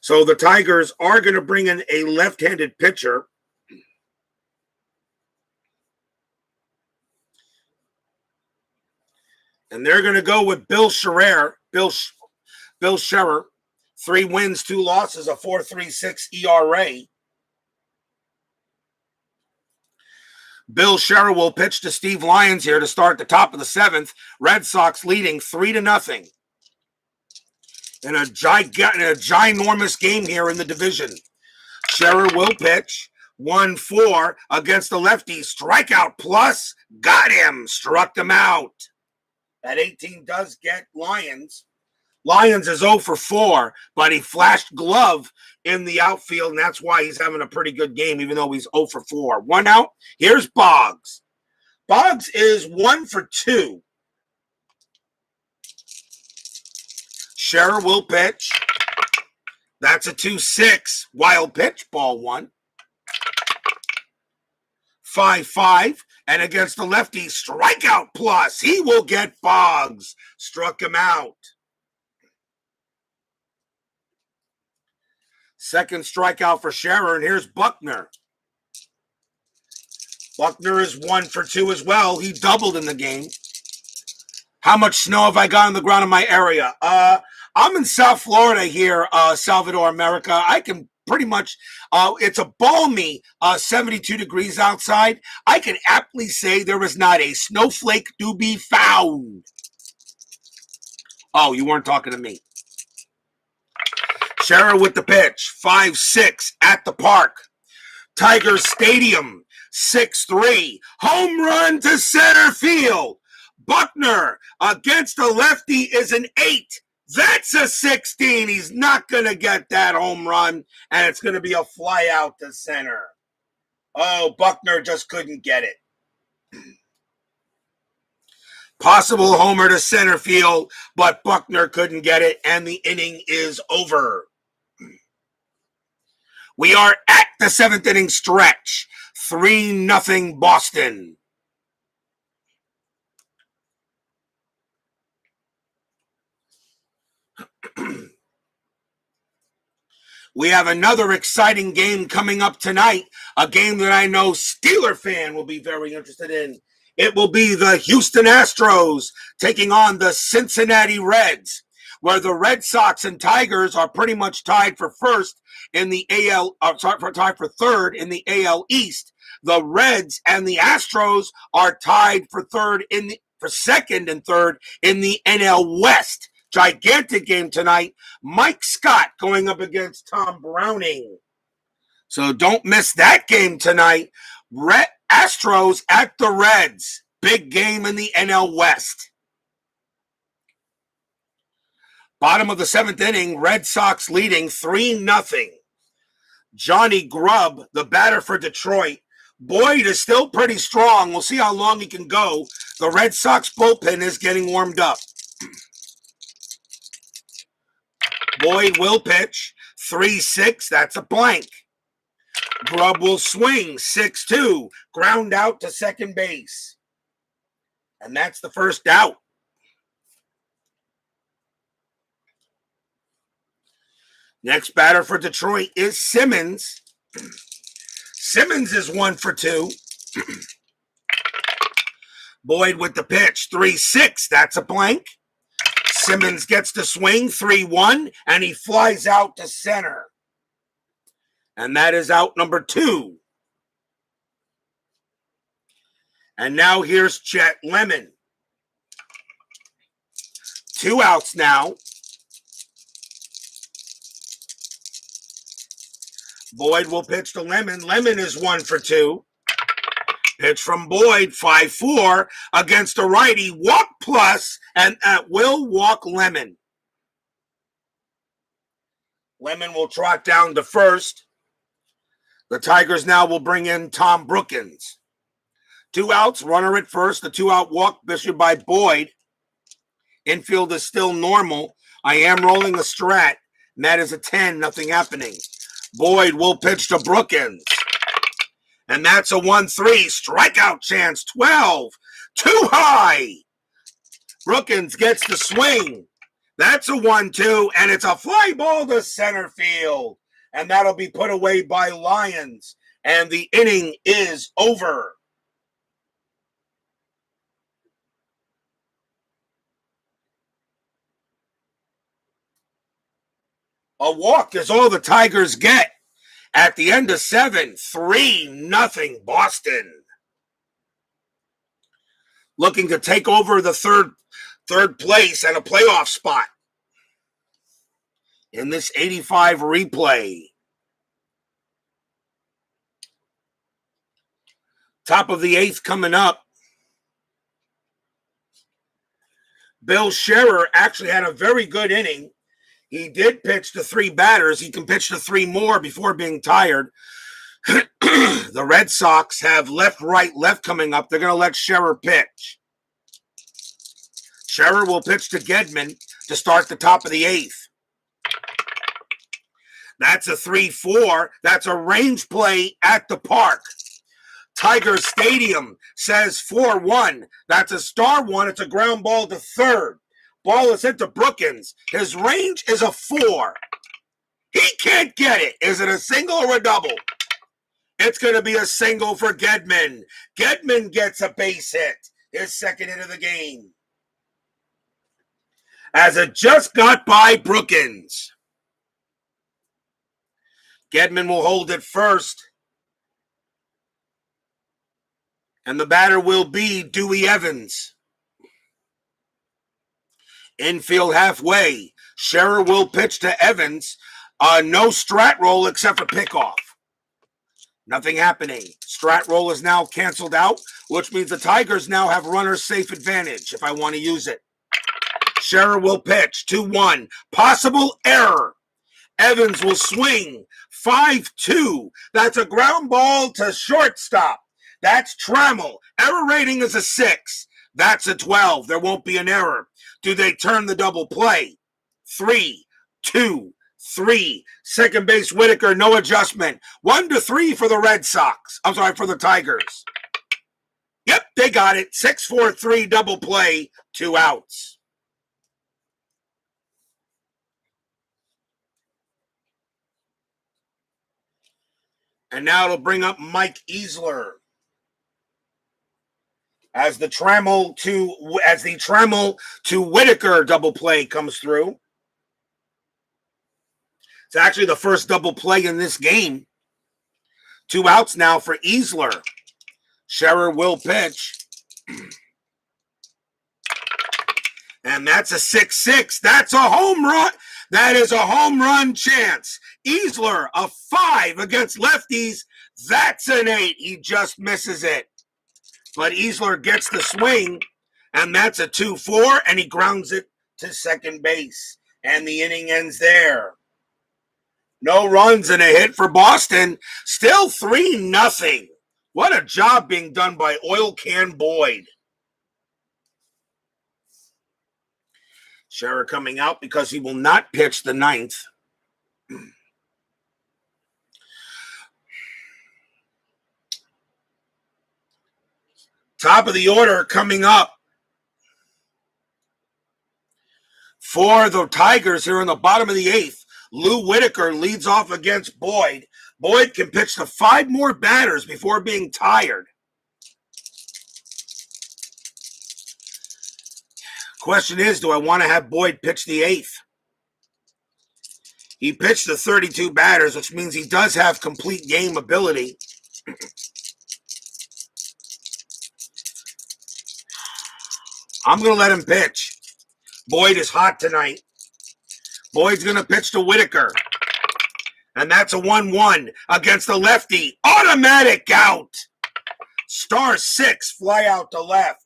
So the Tigers are going to bring in a left-handed pitcher. And they're going to go with Bill Scherer. Bill Scherer, 3 wins, 2 losses, a 4.36 ERA. Bill Scherer will pitch to Steve Lyons here to start the top of the 7th. Red Sox leading 3-0 in a ginormous game here in the division. Scherer will pitch 1-4 against the lefty. Strikeout plus. Got him. Struck him out. That 18 does get Lyons. Lyons is 0 for 4, but he flashed glove in the outfield, and that's why he's having a pretty good game, even though he's 0 for 4. 1 out. Here's Boggs. Boggs is 1 for 2. Scherer will pitch. That's a 2-6. Wild pitch, ball 1. 5-5. And against the lefty, strikeout plus. He will get Boggs. Struck him out. Second strikeout for Scherer, and here's Buckner. Buckner is 1 for 2 as well. He doubled in the game. How much snow have I got on the ground in my area? I'm in South Florida here, Salvador, America. I can pretty much, it's a balmy 72 degrees outside. I can aptly say there is not a snowflake to be found. Oh, you weren't talking to me. Scherer with the pitch, 5-6 at the park. Tigers Stadium, 6-3. Home run to center field. Buckner against the lefty is an 8. That's a 16. He's not going to get that home run, and it's going to be a fly out to center. Oh, Buckner just couldn't get it. Possible homer to center field, but Buckner couldn't get it, and the inning is over. We are at the 7th inning stretch. 3-0 Boston. We have another exciting game coming up tonight, a game that I know Steeler fan will be very interested in. It will be the Houston Astros taking on the Cincinnati Reds, where the Red Sox and Tigers are pretty much tied for first in the tied for third in the AL East. The Reds and the Astros are tied for second and third in the NL West. Gigantic game tonight. Mike Scott going up against Tom Browning. So don't miss that game tonight. Astros at the Reds. Big game in the NL West. Bottom of the 7th inning, Red Sox leading 3-0. Johnny Grubb, the batter for Detroit. Boyd is still pretty strong. We'll see how long he can go. The Red Sox bullpen is getting warmed up. Boyd will pitch 3-6. That's a blank. Grubb will swing 6-2. Ground out to second base. And that's the first out. Next batter for Detroit is Simmons. Simmons is 1 for 2. Boyd with the pitch, 3-6. That's a blank. Simmons gets to swing, 3-1, and he flies out to center. And that is out number 2. And now here's Chet Lemon. 2 outs now. Boyd will pitch to Lemon. Lemon is 1 for 2. Pitch from Boyd, 5-4 against a righty. Walk plus, and will walk Lemon. Lemon will trot down to first. The Tigers now will bring in Tom Brookins. 2 outs, runner at first. The 2-out walk issued by Boyd. Infield is still normal. I am rolling a strat, and that is a 10, nothing happening. Boyd will pitch to Brookins. And that's a 1-3. Strikeout chance, 12. Too high. Brookins gets the swing. That's a 1-2, and it's a fly ball to center field. And that'll be put away by Lyons. And the inning is over. A walk is all the Tigers get. At the end of 7, 3-0 Boston. Looking to take over the third place and a playoff spot in this 85 replay. Top of the 8th coming up. Bill Scherer actually had a very good inning. He did pitch to 3 batters. He can pitch to 3 more before being tired. The Red Sox have left, right, left coming up. They're going to let Scherer pitch. Scherer will pitch to Gedman to start the top of the 8th. That's a 3-4. That's a range play at the park. Tiger Stadium says 4-1. That's a star 1. It's a ground ball to third. Ball is hit to Brookins. His range is a 4. He can't get it. Is it a single or a double? It's going to be a single for Gedman. Gedman gets a base hit. His second hit of the game. As it just got by Brookins. Gedman will hold it first. And the batter will be Dewey Evans. Infield halfway. Scherer will pitch to Evans. No strat roll except for pickoff. Nothing happening. Strat roll is now canceled out, which means the Tigers now have runner safe advantage if I want to use it. Scherer will pitch 2-1. Possible error. Evans will swing 5-2. That's a ground ball to shortstop. That's Trammell. Error rating is a 6. That's a 12. There won't be an error. Do they turn the double play? 3, 2, 3. Second base Whitaker, no adjustment. 1-3 for the Red Sox. I'm sorry, for the Tigers. Yep, they got it. 6-4-3 double play, 2 outs. And now it'll bring up Mike Easler. As the Trammell to Whitaker double play comes through. It's actually the first double play in this game. 2 outs now for Easler. Scherer will pitch. And that's a 6-6. That's a home run. That is a home run chance. Easler, a 5 against lefties. That's an 8. He just misses it. But Easler gets the swing, and that's a 2-4, and he grounds it to second base. And the inning ends there. No runs and a hit for Boston. Still 3-0. What a job being done by Oil Can Boyd. Scherer coming out because he will not pitch the 9th. Top of the order coming up for the Tigers here in the bottom of the 8th. Lou Whitaker leads off against Boyd. Boyd can pitch to 5 more batters before being tired. Question is, do I want to have Boyd pitch the 8th? He pitched to 32 batters, which means he does have complete game ability. I'm going to let him pitch. Boyd is hot tonight. Boyd's going to pitch to Whitaker. And that's a 1-1 against the lefty. Automatic out. Star 6, fly out to left.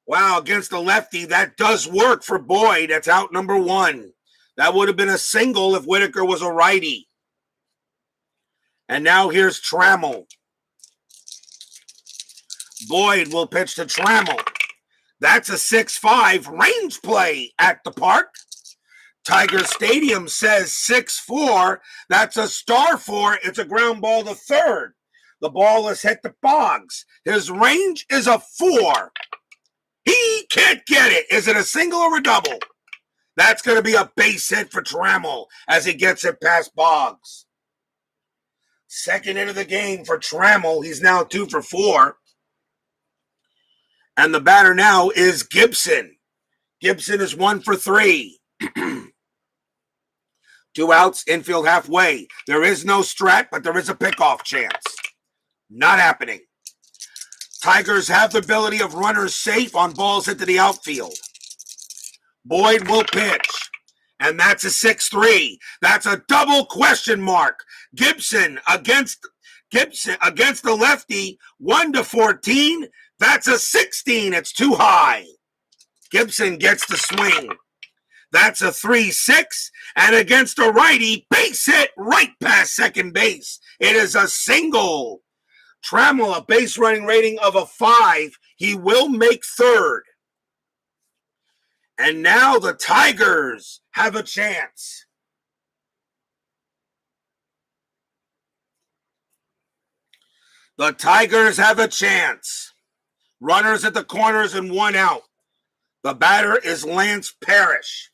Wow, against the lefty, that does work for Boyd. That's out number 1. That would have been a single if Whitaker was a righty. And now here's Trammell. Boyd will pitch to Trammell. That's a 6-5 range play at the park. Tiger Stadium says 6-4. That's a star 4. It's a ground ball to third. The ball is hit to Boggs. His range is a 4. He can't get it. Is it a single or a double? That's going to be a base hit for Trammell as he gets it past Boggs. Second hit of the game for Trammell. He's now 2 for 4. And the batter now is Gibson. Gibson is 1 for 3. 2 outs, infield halfway. There is no strat, but there is a pickoff chance. Not happening. Tigers have the ability of runners safe on balls into the outfield. Boyd will pitch. And that's a 6-3. That's a double question mark. Gibson against the lefty, 1-14. That's a 16. It's too high. Gibson gets the swing. That's a 3-6. And against a righty, base hit right past second base. It is a single. Trammell, a base running rating of a 5. He will make third. And now the Tigers have a chance. The Tigers have a chance. Runners at the corners and 1 out. The batter is Lance Parrish.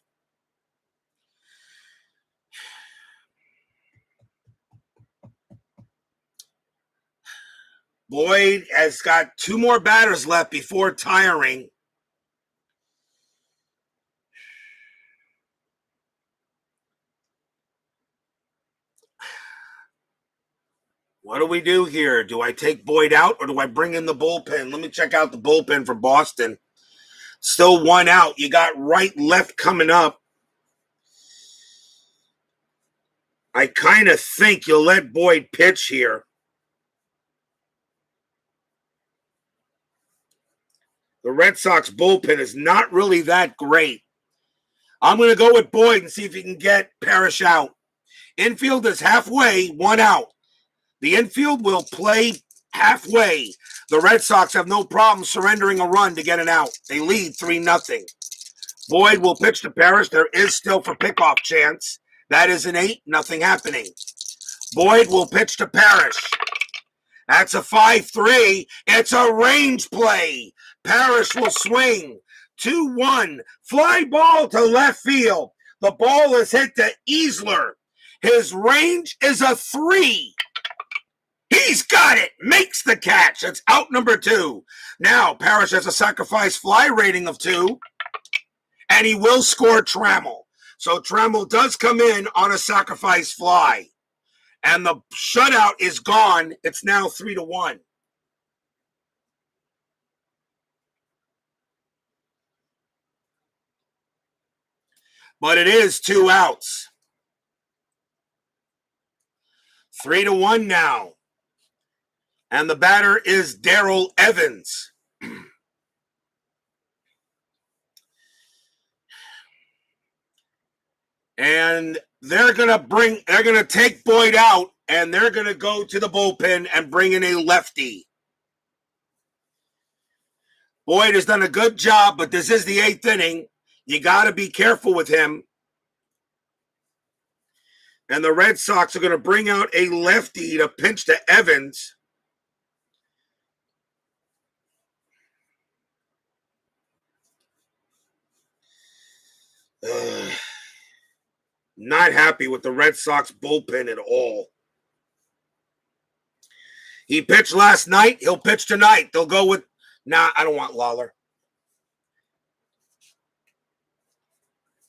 Boyd has got 2 more batters left before tiring. What do we do here? Do I take Boyd out or do I bring in the bullpen? Let me check out the bullpen for Boston. Still 1 out. You got right, left coming up. I kind of think you'll let Boyd pitch here. The Red Sox bullpen is not really that great. I'm going to go with Boyd and see if he can get Parrish out. Infield is halfway, 1 out. The infield will play halfway. The Red Sox have no problem surrendering a run to get an out. They lead 3-0. Boyd will pitch to Parrish. There is still for pickoff chance. That is an 8, nothing happening. Boyd will pitch to Parrish. That's a 5-3. It's a range play. Parrish will swing. 2-1. Fly ball to left field. The ball is hit to Easler. His range is a 3. He's got it. Makes the catch. It's out number 2. Now, Parrish has a sacrifice fly rating of 2. And he will score Trammell. So Trammell does come in on a sacrifice fly. And the shutout is gone. It's now 3-1. But it is 2 outs. 3-1 now. And the batter is Darrell Evans. And they're going to take Boyd out, and they're going to go to the bullpen and bring in a lefty. Boyd has done a good job, but this is the 8th inning. You got to be careful with him. And the Red Sox are going to bring out a lefty to pinch to Evans. Not happy with the Red Sox bullpen at all. He pitched last night. He'll pitch tonight. They'll go with... Nah, I don't want Lawler.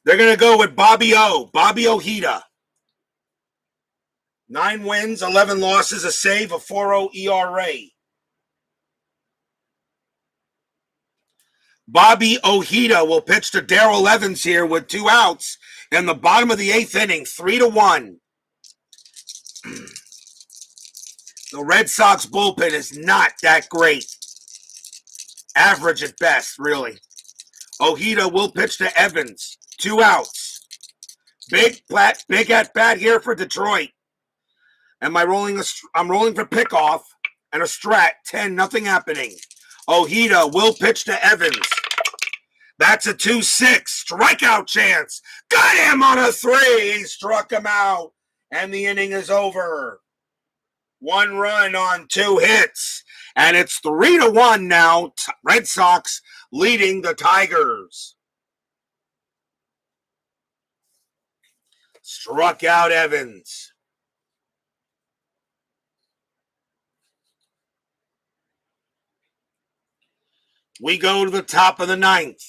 They're going to go with Bobby Ojeda. 9 wins, 11 losses, a save, a 4.0 ERA. Bobby Ojeda will pitch to Terrell Evans here with 2 outs in the bottom of the 8th inning, 3-1. The Red Sox bullpen is not that great. Average at best, really. Ojeda will pitch to Evans, 2 outs. Big at bat here for Detroit. I'm rolling for pickoff and a strat, 10, nothing happening. Ojeda will pitch to Evans. That's a 2-6, strikeout chance. Got him on a 3. He struck him out, and the inning is over. 1 run on 2 hits, and it's 3-1 now. Red Sox leading the Tigers. Struck out Evans. We go to the top of the 9th.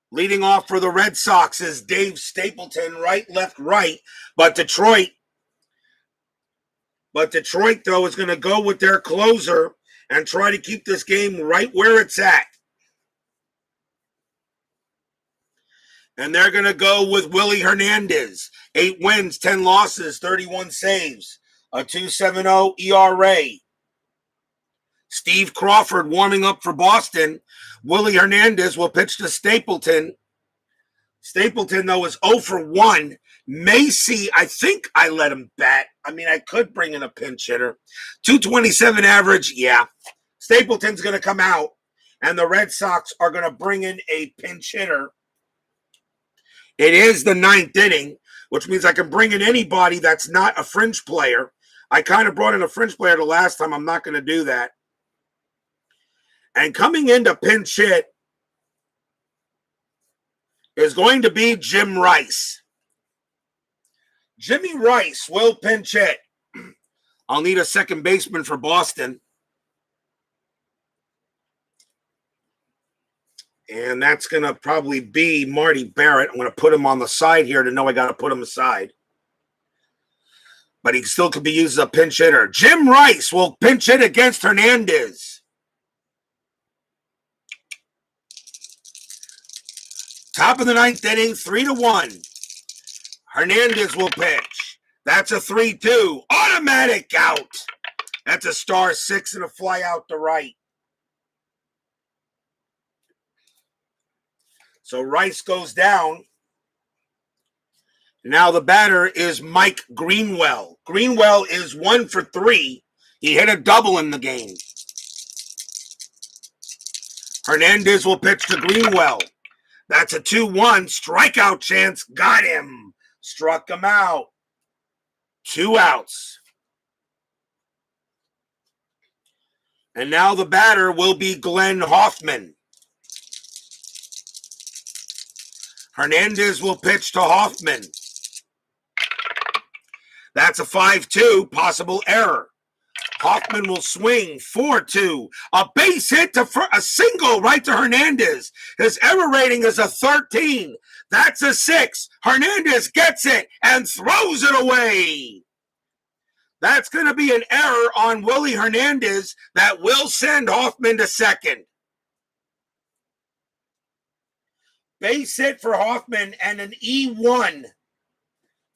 Leading off for the Red Sox is Dave Stapleton, right, left, right. But Detroit, though, is going to go with their closer and try to keep this game right where it's at. And they're going to go with Willie Hernandez. 8 wins, 10 losses, 31 saves, a 2.70 ERA. Steve Crawford warming up for Boston. Willie Hernandez will pitch to Stapleton. Stapleton, though, is 0 for 1. Macy, I think I let him bat. I mean, I could bring in a pinch hitter. 227 average, yeah. Stapleton's going to come out, and the Red Sox are going to bring in a pinch hitter. It is the 9th inning, which means I can bring in anybody that's not a fringe player. I kind of brought in a fringe player the last time. I'm not going to do that. And coming in to pinch hit is going to be Jim Rice. Jimmy Rice will pinch hit. I'll need a second baseman for Boston. And that's going to probably be Marty Barrett. I'm going to put him on the side here to know I got to put him aside. But he still could be used as a pinch hitter. Jim Rice will pinch hit against Hernandez. Top of the 9th inning, 3-1. Hernandez will pitch. That's a 3-2. Automatic out. That's a star 6 and a fly out to right. So Rice goes down. Now the batter is Mike Greenwell. Greenwell is 1 for 3. He hit a double in the game. Hernandez will pitch to Greenwell. That's a 2-1. Strikeout chance. Got him. Struck him out. 2 outs. And now the batter will be Glenn Hoffman. Hernandez will pitch to Hoffman. That's a 5-2. Possible error. Hoffman will swing 4-2. A base hit to a single right to Hernandez. His error rating is a 13. That's a 6. Hernandez gets it and throws it away. That's going to be an error on Willie Hernandez that will send Hoffman to second. Base hit for Hoffman and an E1.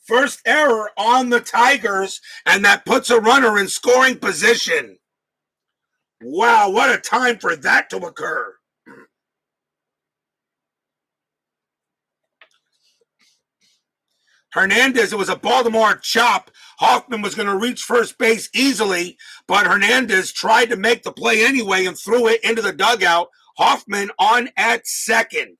First error on the Tigers, and that puts a runner in scoring position. Wow, what a time for that to occur. Hernandez, it was a Baltimore chop. Hoffman was going to reach first base easily, but Hernandez tried to make the play anyway and threw it into the dugout. Hoffman on at second.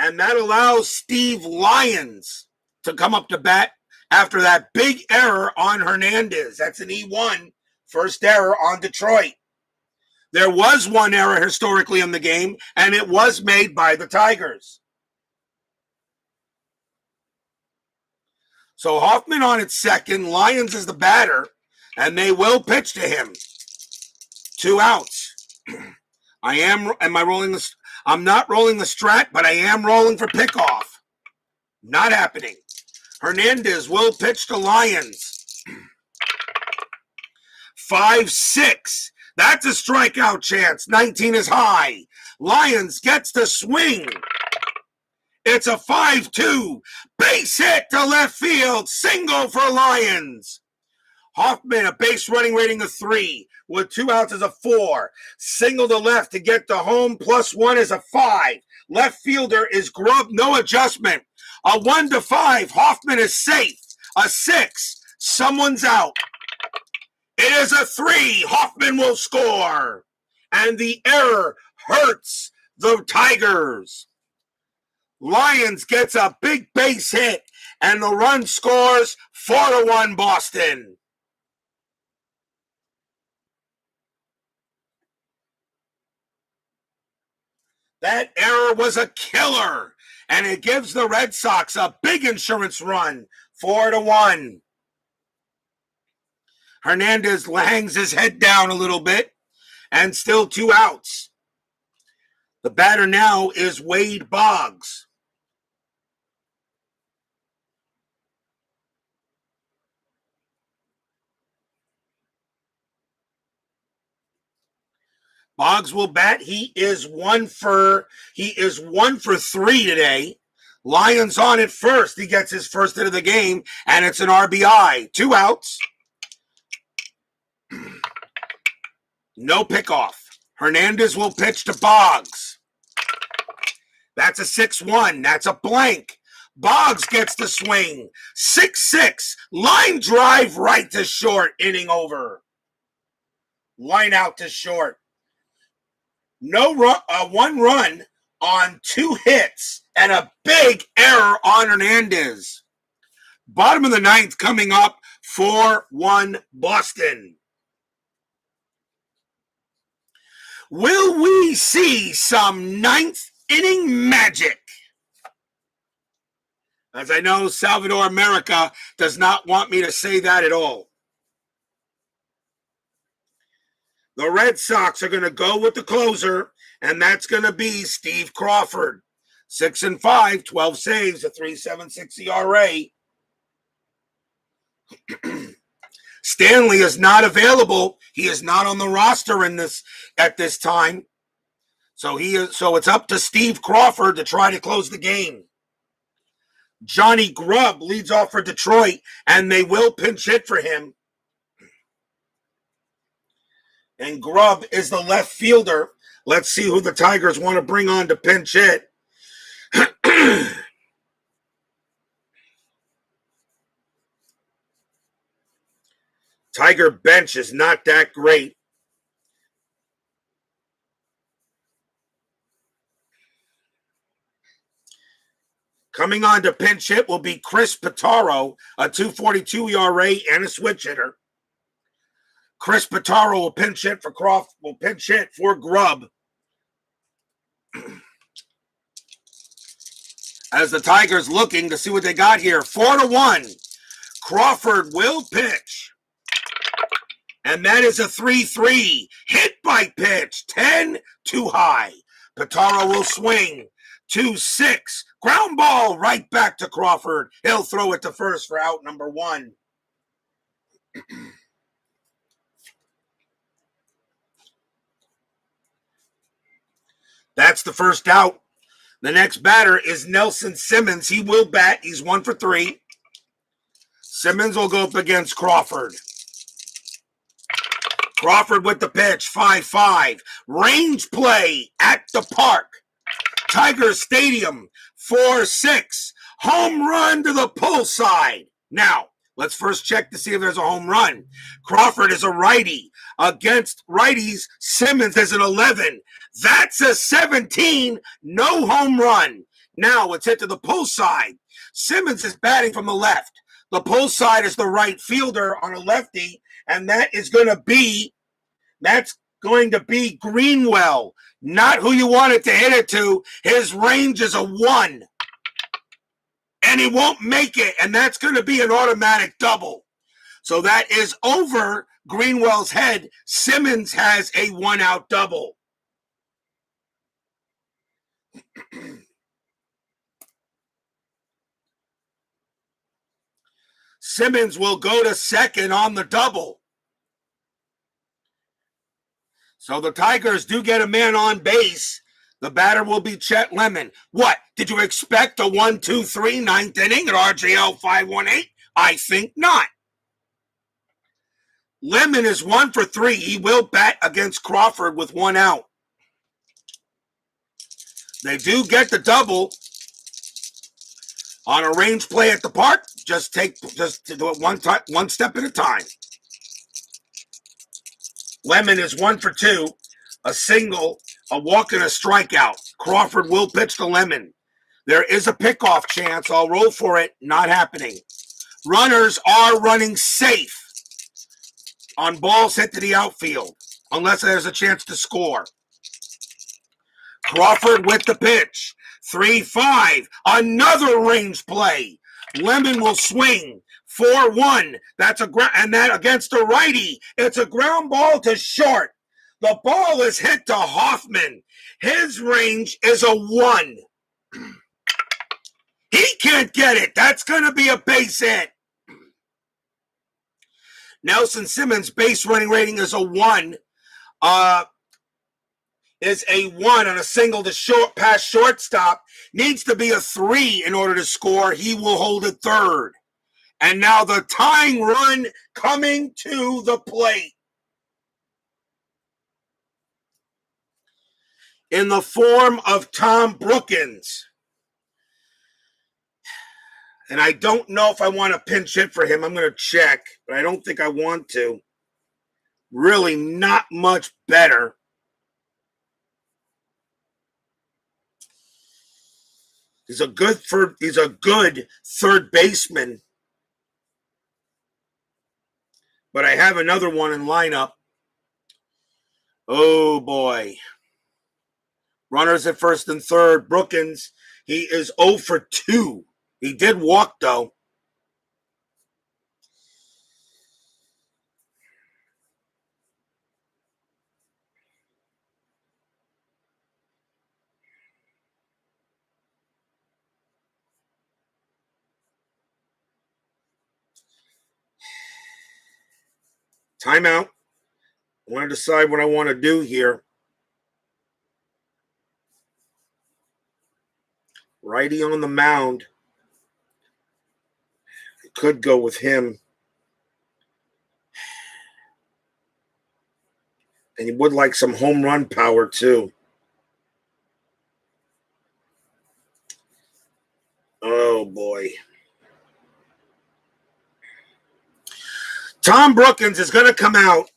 And that allows Steve Lyons to come up to bat after that big error on Hernandez. That's an E1, first error on Detroit. There was one error historically in the game, and it was made by the Tigers. So Hoffman on at second, Lyons is the batter, and they will pitch to him. 2 outs. Am I rolling the? I'm not rolling the strat, but I am rolling for pickoff. Not happening. Hernandez will pitch to Lyons. 5-6. That's a strikeout chance. 19 is high. Lyons gets the swing. It's a 5-2. Base hit to left field. Single for Lyons. Hoffman, a base running rating of 3 with 2 outs is a 4. Single to left to get to home. +1 is a 5. Left fielder is Grubb. No adjustment. A 1-5. Hoffman is safe. A 6. Someone's out. It is a 3. Hoffman will score. And the error hurts the Tigers. Lyons gets a big base hit, and the run scores 4-1 Boston. That error was a killer, and it gives the Red Sox a big insurance run, 4-1. Hernandez hangs his head down a little bit, and still 2 outs. The batter now is Wade Boggs. Boggs will bat. He is 1 for 3 today. Lyons on at first. He gets his first hit of the game, and it's an RBI. 2 outs. No pickoff. Hernandez will pitch to Boggs. That's a 6-1. That's a blank. Boggs gets the swing. 6-6. Line drive right to short. Inning over. Line out to short. No run, 1 run on 2 hits and a big error on Hernandez. Bottom of the 9th coming up, 4-1 Boston. Will we see some 9th inning magic? As I know, Salvador America does not want me to say that at all. The Red Sox are going to go with the closer, and that's going to be Steve Crawford. 6-5, 12 saves, a 3.76 ERA. Stanley is not available. He is not on the roster at this time. So it's up to Steve Crawford to try to close the game. Johnny Grubb leads off for Detroit, and they will pinch hit for him. And Grubb is the left fielder. Let's see who the Tigers want to bring on to pinch hit. Tiger bench is not that great. Coming on to pinch hit will be Chris Pitaro, a 2.42 ERA and a switch hitter. Chris Pitaro will pinch hit for Grubb. As the Tigers looking to see what they got here. 4-1. Crawford will pitch. And that is a 3-3. Hit by pitch. 10 too high. Pitaro will swing. 2-6. Ground ball right back to Crawford. He'll throw it to first for out number 1. That's the first out. The next batter is Nelson Simmons. He will bat. He's 1 for 3. Simmons will go up against Crawford. Crawford with the pitch. 5-5. Range play at the park. Tiger Stadium. 4-6. Home run to the pull side. Now, let's first check to see if there's a home run. Crawford is a righty. Against righties, Simmons is an 11. That's a 17. No home run. Now it's hit to the pull side. Simmons is batting from the left. The pull side is the right fielder on a lefty, and that's going to be Greenwell. Not who you wanted to hit it to. His range is a 1. And he won't make it, and that's going to be an automatic double. So that is over Greenwell's head. Simmons has a 1-out double. Simmons will go to second on the double. So the Tigers do get a man on base. The batter will be Chet Lemon. What? Did you expect a 1-2-3 ninth inning at RJL 518? I think not. Lemon is 1 for 3. He will bat against Crawford with 1 out. They do get the double on a range play at the park. Just do it one step at a time. Lemon is 1 for 2. A single, a walk, and a strikeout. Crawford will pitch to Lemon. There is a pickoff chance. I'll roll for it. Not happening. Runners are running safe on balls hit to the outfield, unless there's a chance to score. Crawford with the pitch. 3-5. Another range play. Lemon will swing. 4-1. And that against the righty. It's a ground ball to short. The ball is hit to Hoffman. His range is a 1. He can't get it. That's going to be a base hit. Nelson Simmons' base running rating is a 1. Is a 1 on a single to past shortstop. Needs to be a 3 in order to score. He will hold it third. And now the tying run coming to the plate. In the form of Tom Brookins. And I don't know if I want to pinch hit for him. I'm going to check, but I don't think I want to. Really not much better. He's a good third baseman. But I have another one in lineup. Oh, boy. Runners at first and third. Brookins, he is 0 for 2. He did walk, though. Timeout. I want to decide what I want to do here. Righty on the mound. I could go with him. And he would like some home run power, too. Oh, boy. Tom Brookins is going to come out,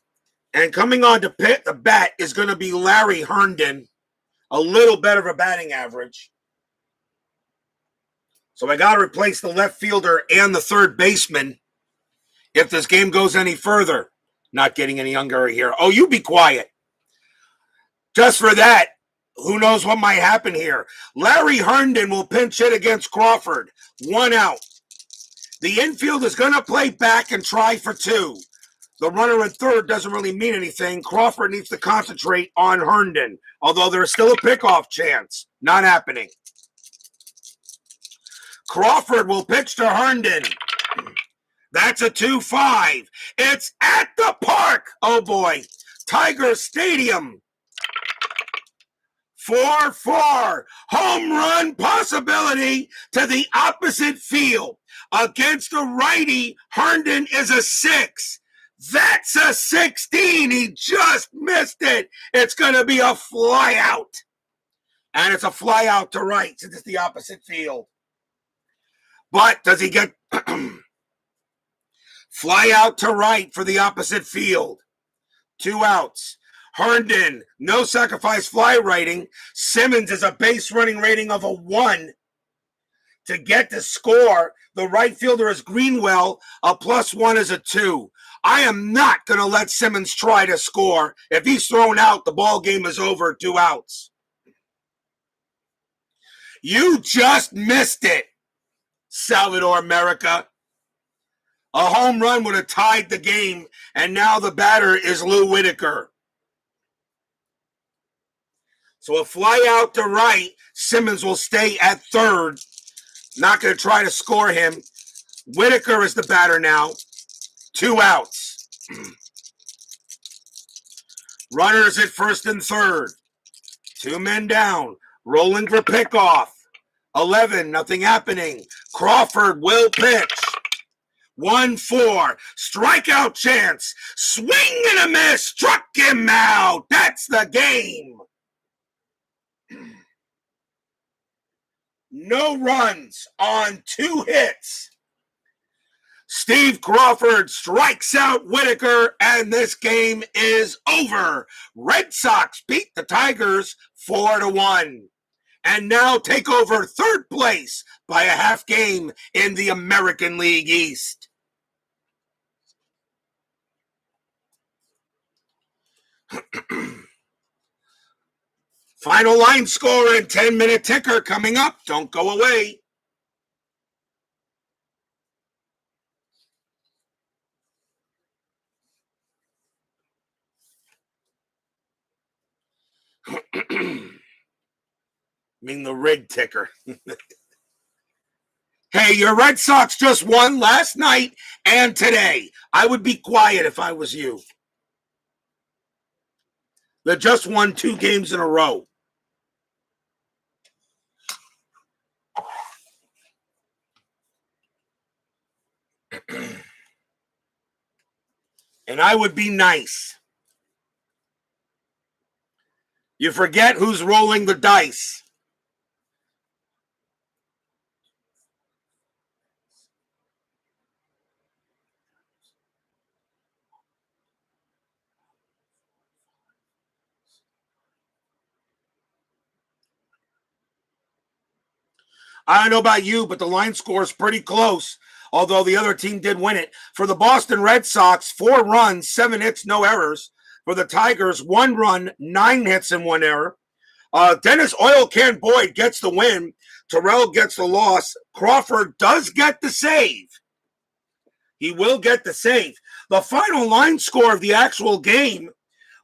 and coming on to pit the bat is going to be Larry Herndon, a little better of a batting average. So I got to replace the left fielder and the third baseman if this game goes any further. Not getting any younger here. Oh, you be quiet. Just for that, who knows what might happen here. Larry Herndon will pinch hit against Crawford. 1 out. The infield is going to play back and try for 2. The runner at third doesn't really mean anything. Crawford needs to concentrate on Herndon, although there's still a pickoff chance. Not happening. Crawford will pitch to Herndon. That's a 2-5. It's at the park. Oh, boy. Tiger Stadium. 4-4. Home run possibility to the opposite field. Against the righty, Herndon is a 6. That's a 16. He just missed it. It's going to be a fly out. And it's a fly out to right since it's the opposite field. But does he get fly out to right for the opposite field? 2 outs. Herndon, no sacrifice fly rating. Simmons is a base running rating of a 1. To get the score, the right fielder is Greenwell. A +1 is a 2. I am not going to let Simmons try to score. If he's thrown out, the ball game is over. 2 outs. You just missed it, Salvador America. A home run would have tied the game, and now the batter is Lou Whitaker. So a fly out to right. Simmons will stay at third. Not going to try to score him. Whitaker is the batter now. 2 outs. Runners at first and third. 2 men down. Rolling for pickoff. 11, nothing happening. Crawford will pitch. 1-4. Strikeout chance. Swing and a miss. Struck him out. That's the game. No runs on 2 hits. Steve Crawford strikes out Whitaker, and this game is over. Red Sox beat the Tigers 4-1. And now take over third place by a half game in the American League East. Final line score and 10-minute ticker coming up. Don't go away. I mean the rig ticker. Hey, your Red Sox just won last night and today. I would be quiet if I was you. They just won 2 games in a row. And I would be nice. You forget who's rolling the dice. I don't know about you, but the line score is pretty close, although the other team did win it. For the Boston Red Sox, 4 runs, 7 hits, no errors. For the Tigers, 1 run, 9 hits, and 1 error. Dennis Oil Can Boyd gets the win. Terrell gets the loss. Crawford does get the save. He will get the save. The final line score of the actual game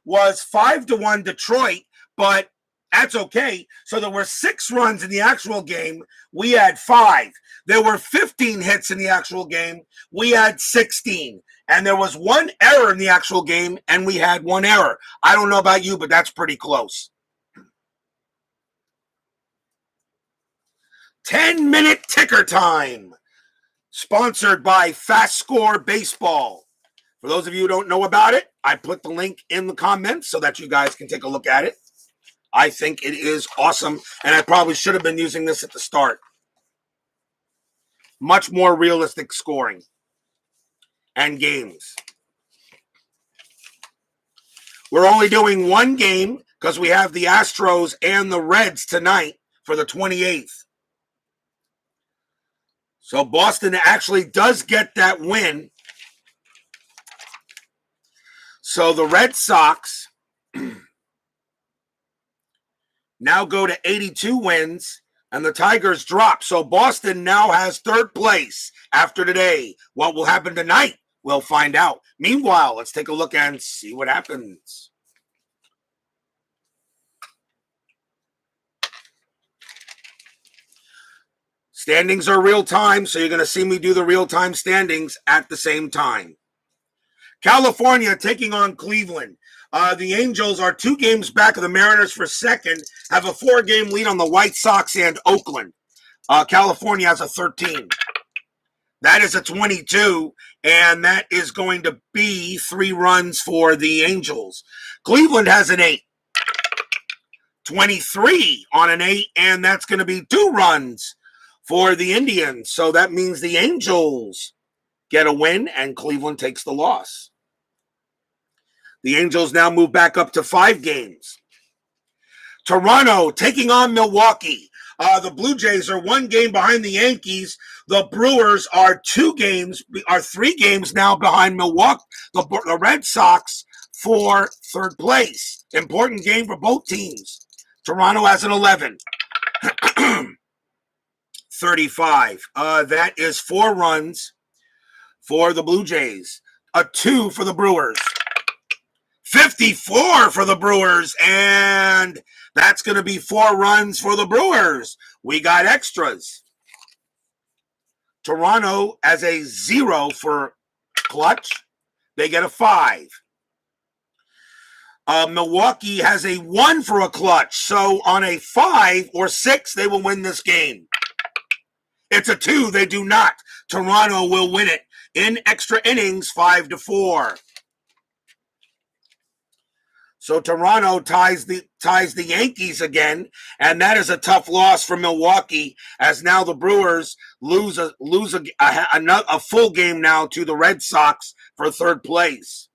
was 5-1 Detroit, but that's okay. So there were 6 runs in the actual game. We had 5. There were 15 hits in the actual game. We had 16. And there was 1 error in the actual game, and we had 1 error. I don't know about you, but that's pretty close. 10-minute ticker time. Sponsored by FastScore Baseball. For those of you who don't know about it, I put the link in the comments so that you guys can take a look at it. I think it is awesome, and I probably should have been using this at the start. Much more realistic scoring and games. We're only doing 1 game because we have the Astros and the Reds tonight for the 28th. So Boston actually does get that win. So the Red Sox now go to 82 wins, and the Tigers drop. So Boston now has third place after today. What will happen tonight? We'll find out. Meanwhile, let's take a look and see what happens. Standings are real time, so you're going to see me do the real time standings at the same time. California taking on Cleveland. The Angels are 2 games back of the Mariners for second, have a 4-game lead on the White Sox and Oakland. California has a 13. That is a 22, and that is going to be 3 runs for the Angels. Cleveland has an 8. 23 on an 8, and that's going to be 2 runs for the Indians. So that means the Angels get a win, and Cleveland takes the loss. The Angels now move back up to 5 games. Toronto taking on Milwaukee. The Blue Jays are 1 game behind the Yankees. The Brewers are 3 games now behind Milwaukee. The Red Sox for third place. Important game for both teams. Toronto has an 11. 35. That is 4 runs for the Blue Jays. A 2 for the Brewers. 54 for the Brewers, and that's going to be 4 runs for the Brewers. We got extras. Toronto as a 0 for clutch. They get a 5. Milwaukee has a 1 for a clutch. So on a 5 or 6, they will win this game. It's a 2. They do not. Toronto will win it in extra innings, 5-4. So Toronto ties the Yankees again, and that is a tough loss for Milwaukee, as now the Brewers lose a full game now to the Red Sox for third place.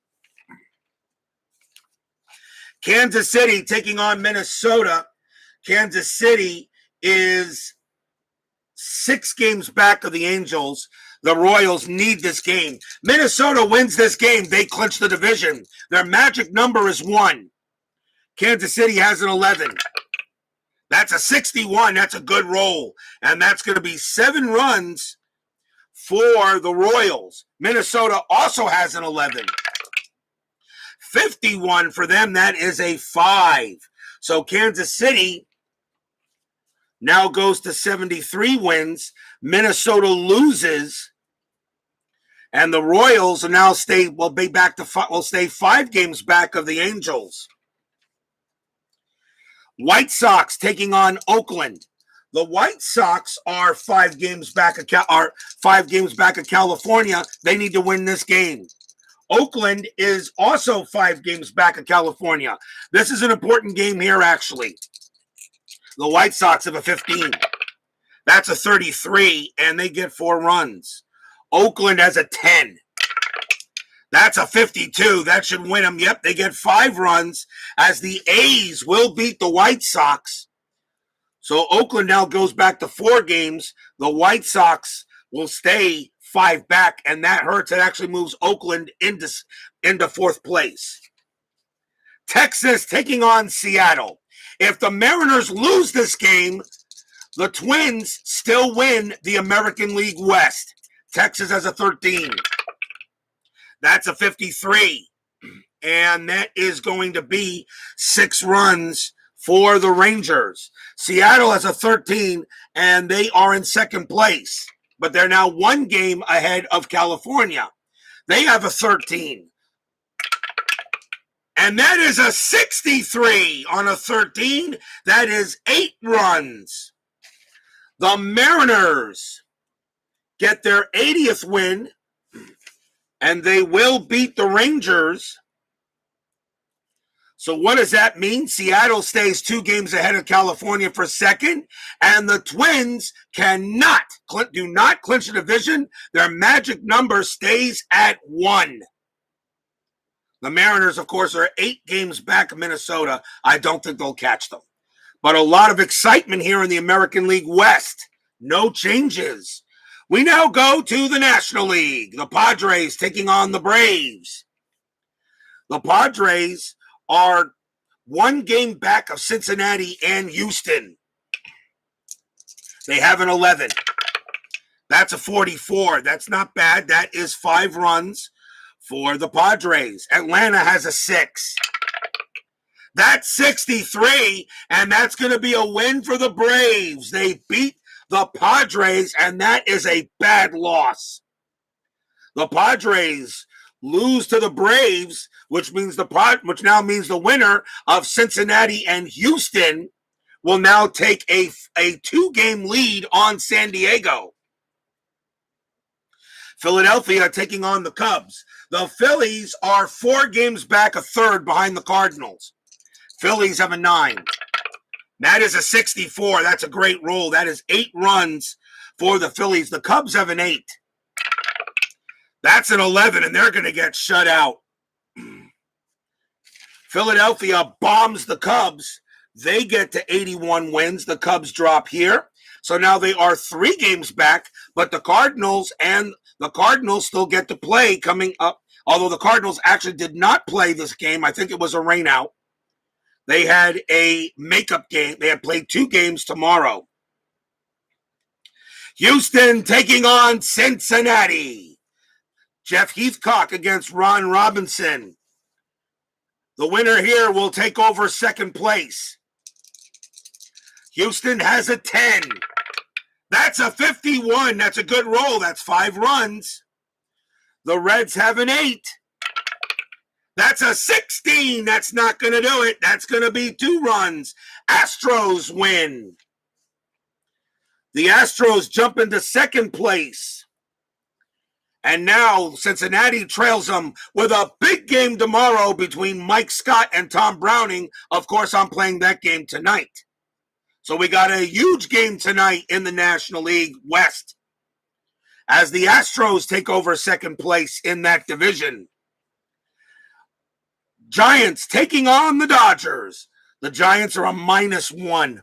Kansas City taking on Minnesota. Kansas City is 6 games back of the Angels. The Royals need this game. Minnesota wins this game. They clinch the division. Their magic number is 1. Kansas City has an 11. That's a 61. That's a good roll. And that's going to be 7 runs for the Royals. Minnesota also has an 11. 51 for them. That is a 5. So Kansas City now goes to 73 wins. Minnesota loses. And the Royals will now stay 5 games back of the Angels. White Sox taking on Oakland. The White Sox are 5 games back of California. They need to win this game. Oakland is also 5 games back of California. This is an important game here, actually. The White Sox have a 15. That's a 33, and they get 4 runs. Oakland has a 10. That's a 52. That should win them. Yep, they get 5 runs, as the A's will beat the White Sox. So Oakland now goes back to 4 games. The White Sox will stay 5 back, and that hurts. It actually moves Oakland into 4th place. Texas taking on Seattle. If the Mariners lose this game, the Twins still win the American League West. Texas has a 13. That's a 53. And that is going to be 6 runs for the Rangers. Seattle has a 13, and they are in 2nd place. But they're now 1 game ahead of California. They have a 13. And that is a 63 on a 13. That is 8 runs. The Mariners get their 80th win, and they will beat the Rangers. So what does that mean? Seattle stays 2 games ahead of California for 2nd, and the Twins do not clinch the division. Their magic number stays at 1. The Mariners, of course, are 8 games back of Minnesota. I don't think they'll catch them. But a lot of excitement here in the American League West. No changes. We now go to the National League. The Padres taking on the Braves. The Padres are 1 game back of Cincinnati and Houston. They have an 11. That's a 44. That's not bad. That is 5 runs for the Padres. Atlanta has a 6. That's 63, and that's going to be a win for the Braves. They beat the Padres, and that is a bad loss. The Padres lose to the Braves, which now means the winner of Cincinnati and Houston will now take a 2-game lead on San Diego. Philadelphia taking on the Cubs. The Phillies are 4 games back, a 3rd behind the Cardinals. Phillies have a 9. That is a 64. That's a great roll. That is 8 runs for the Phillies. The Cubs have an 8. That's an 11, and they're going to get shut out. Philadelphia bombs the Cubs. They get to 81 wins. The Cubs drop here. So now they are 3 games back, but the Cardinals still get to play coming up. Although the Cardinals actually did not play this game. I think it was a rainout. They had a makeup game. They had played 2 games tomorrow. Houston taking on Cincinnati. Jeff Heathcock against Ron Robinson. The winner here will take over second place. Houston has a 10. That's a 51. That's a good roll. That's 5 runs. The Reds have an 8. That's a 16. That's not going to do it. That's going to be 2 runs. Astros win. The Astros jump into second place. And now Cincinnati trails them with a big game tomorrow between Mike Scott and Tom Browning. Of course, I'm playing that game tonight. So we got a huge game tonight in the National League West as the Astros take over second place in that division. Giants taking on the Dodgers. The Giants are a -1.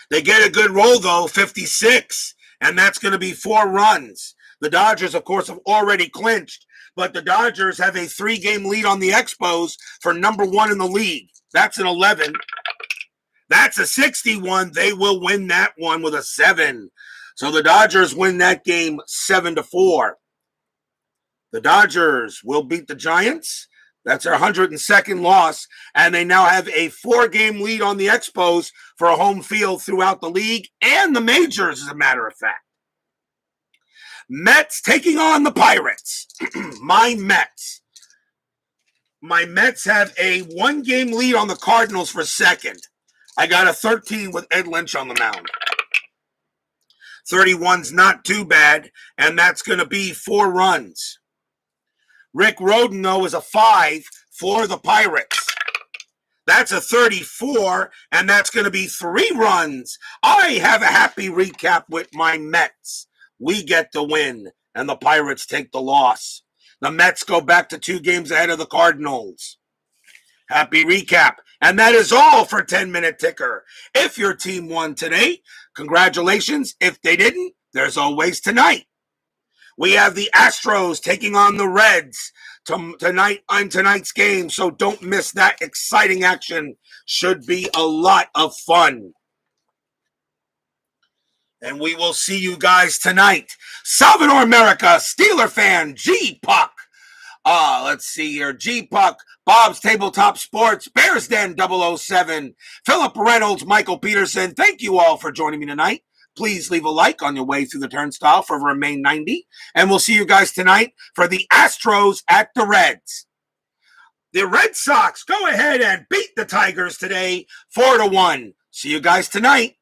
They get a good roll, though, 56, and that's going to be 4 runs. The Dodgers, of course, have already clinched, but the Dodgers have a 3-game lead on the Expos for number 1 in the league. That's an 11. That's a 61. They will win that one with a 7. So the Dodgers win that game 7-4. The Dodgers will beat the Giants. That's their 102nd loss. And they now have a 4-game lead on the Expos for a home field throughout the league and the majors, as a matter of fact. Mets taking on the Pirates. My Mets. My Mets have a 1-game lead on the Cardinals for second. I got a 13 with Ed Lynch on the mound. 31's not too bad, and that's going to be 4 runs. Rick Rhoden, though, is a 5 for the Pirates. That's a 34, and that's going to be 3 runs. I have a happy recap with my Mets. We get the win, and the Pirates take the loss. The Mets go back to 2 games ahead of the Cardinals. Happy recap. And that is all for 10-Minute Ticker. If your team won today, congratulations. If they didn't, there's always tonight. We have the Astros taking on the Reds tonight on tonight's game, so don't miss that exciting action. Should be a lot of fun. And we will see you guys tonight. Salvador America, Steeler fan, G-Puck. Let's see here. G-Puck, Bob's Tabletop Sports, Bears Den 007, Philip Reynolds, Michael Peterson. Thank you all for joining me tonight. Please leave a like on your way through the turnstile for Remain 90. And we'll see you guys tonight for the Astros at the Reds. The Red Sox go ahead and beat the Tigers today 4-1. See you guys tonight.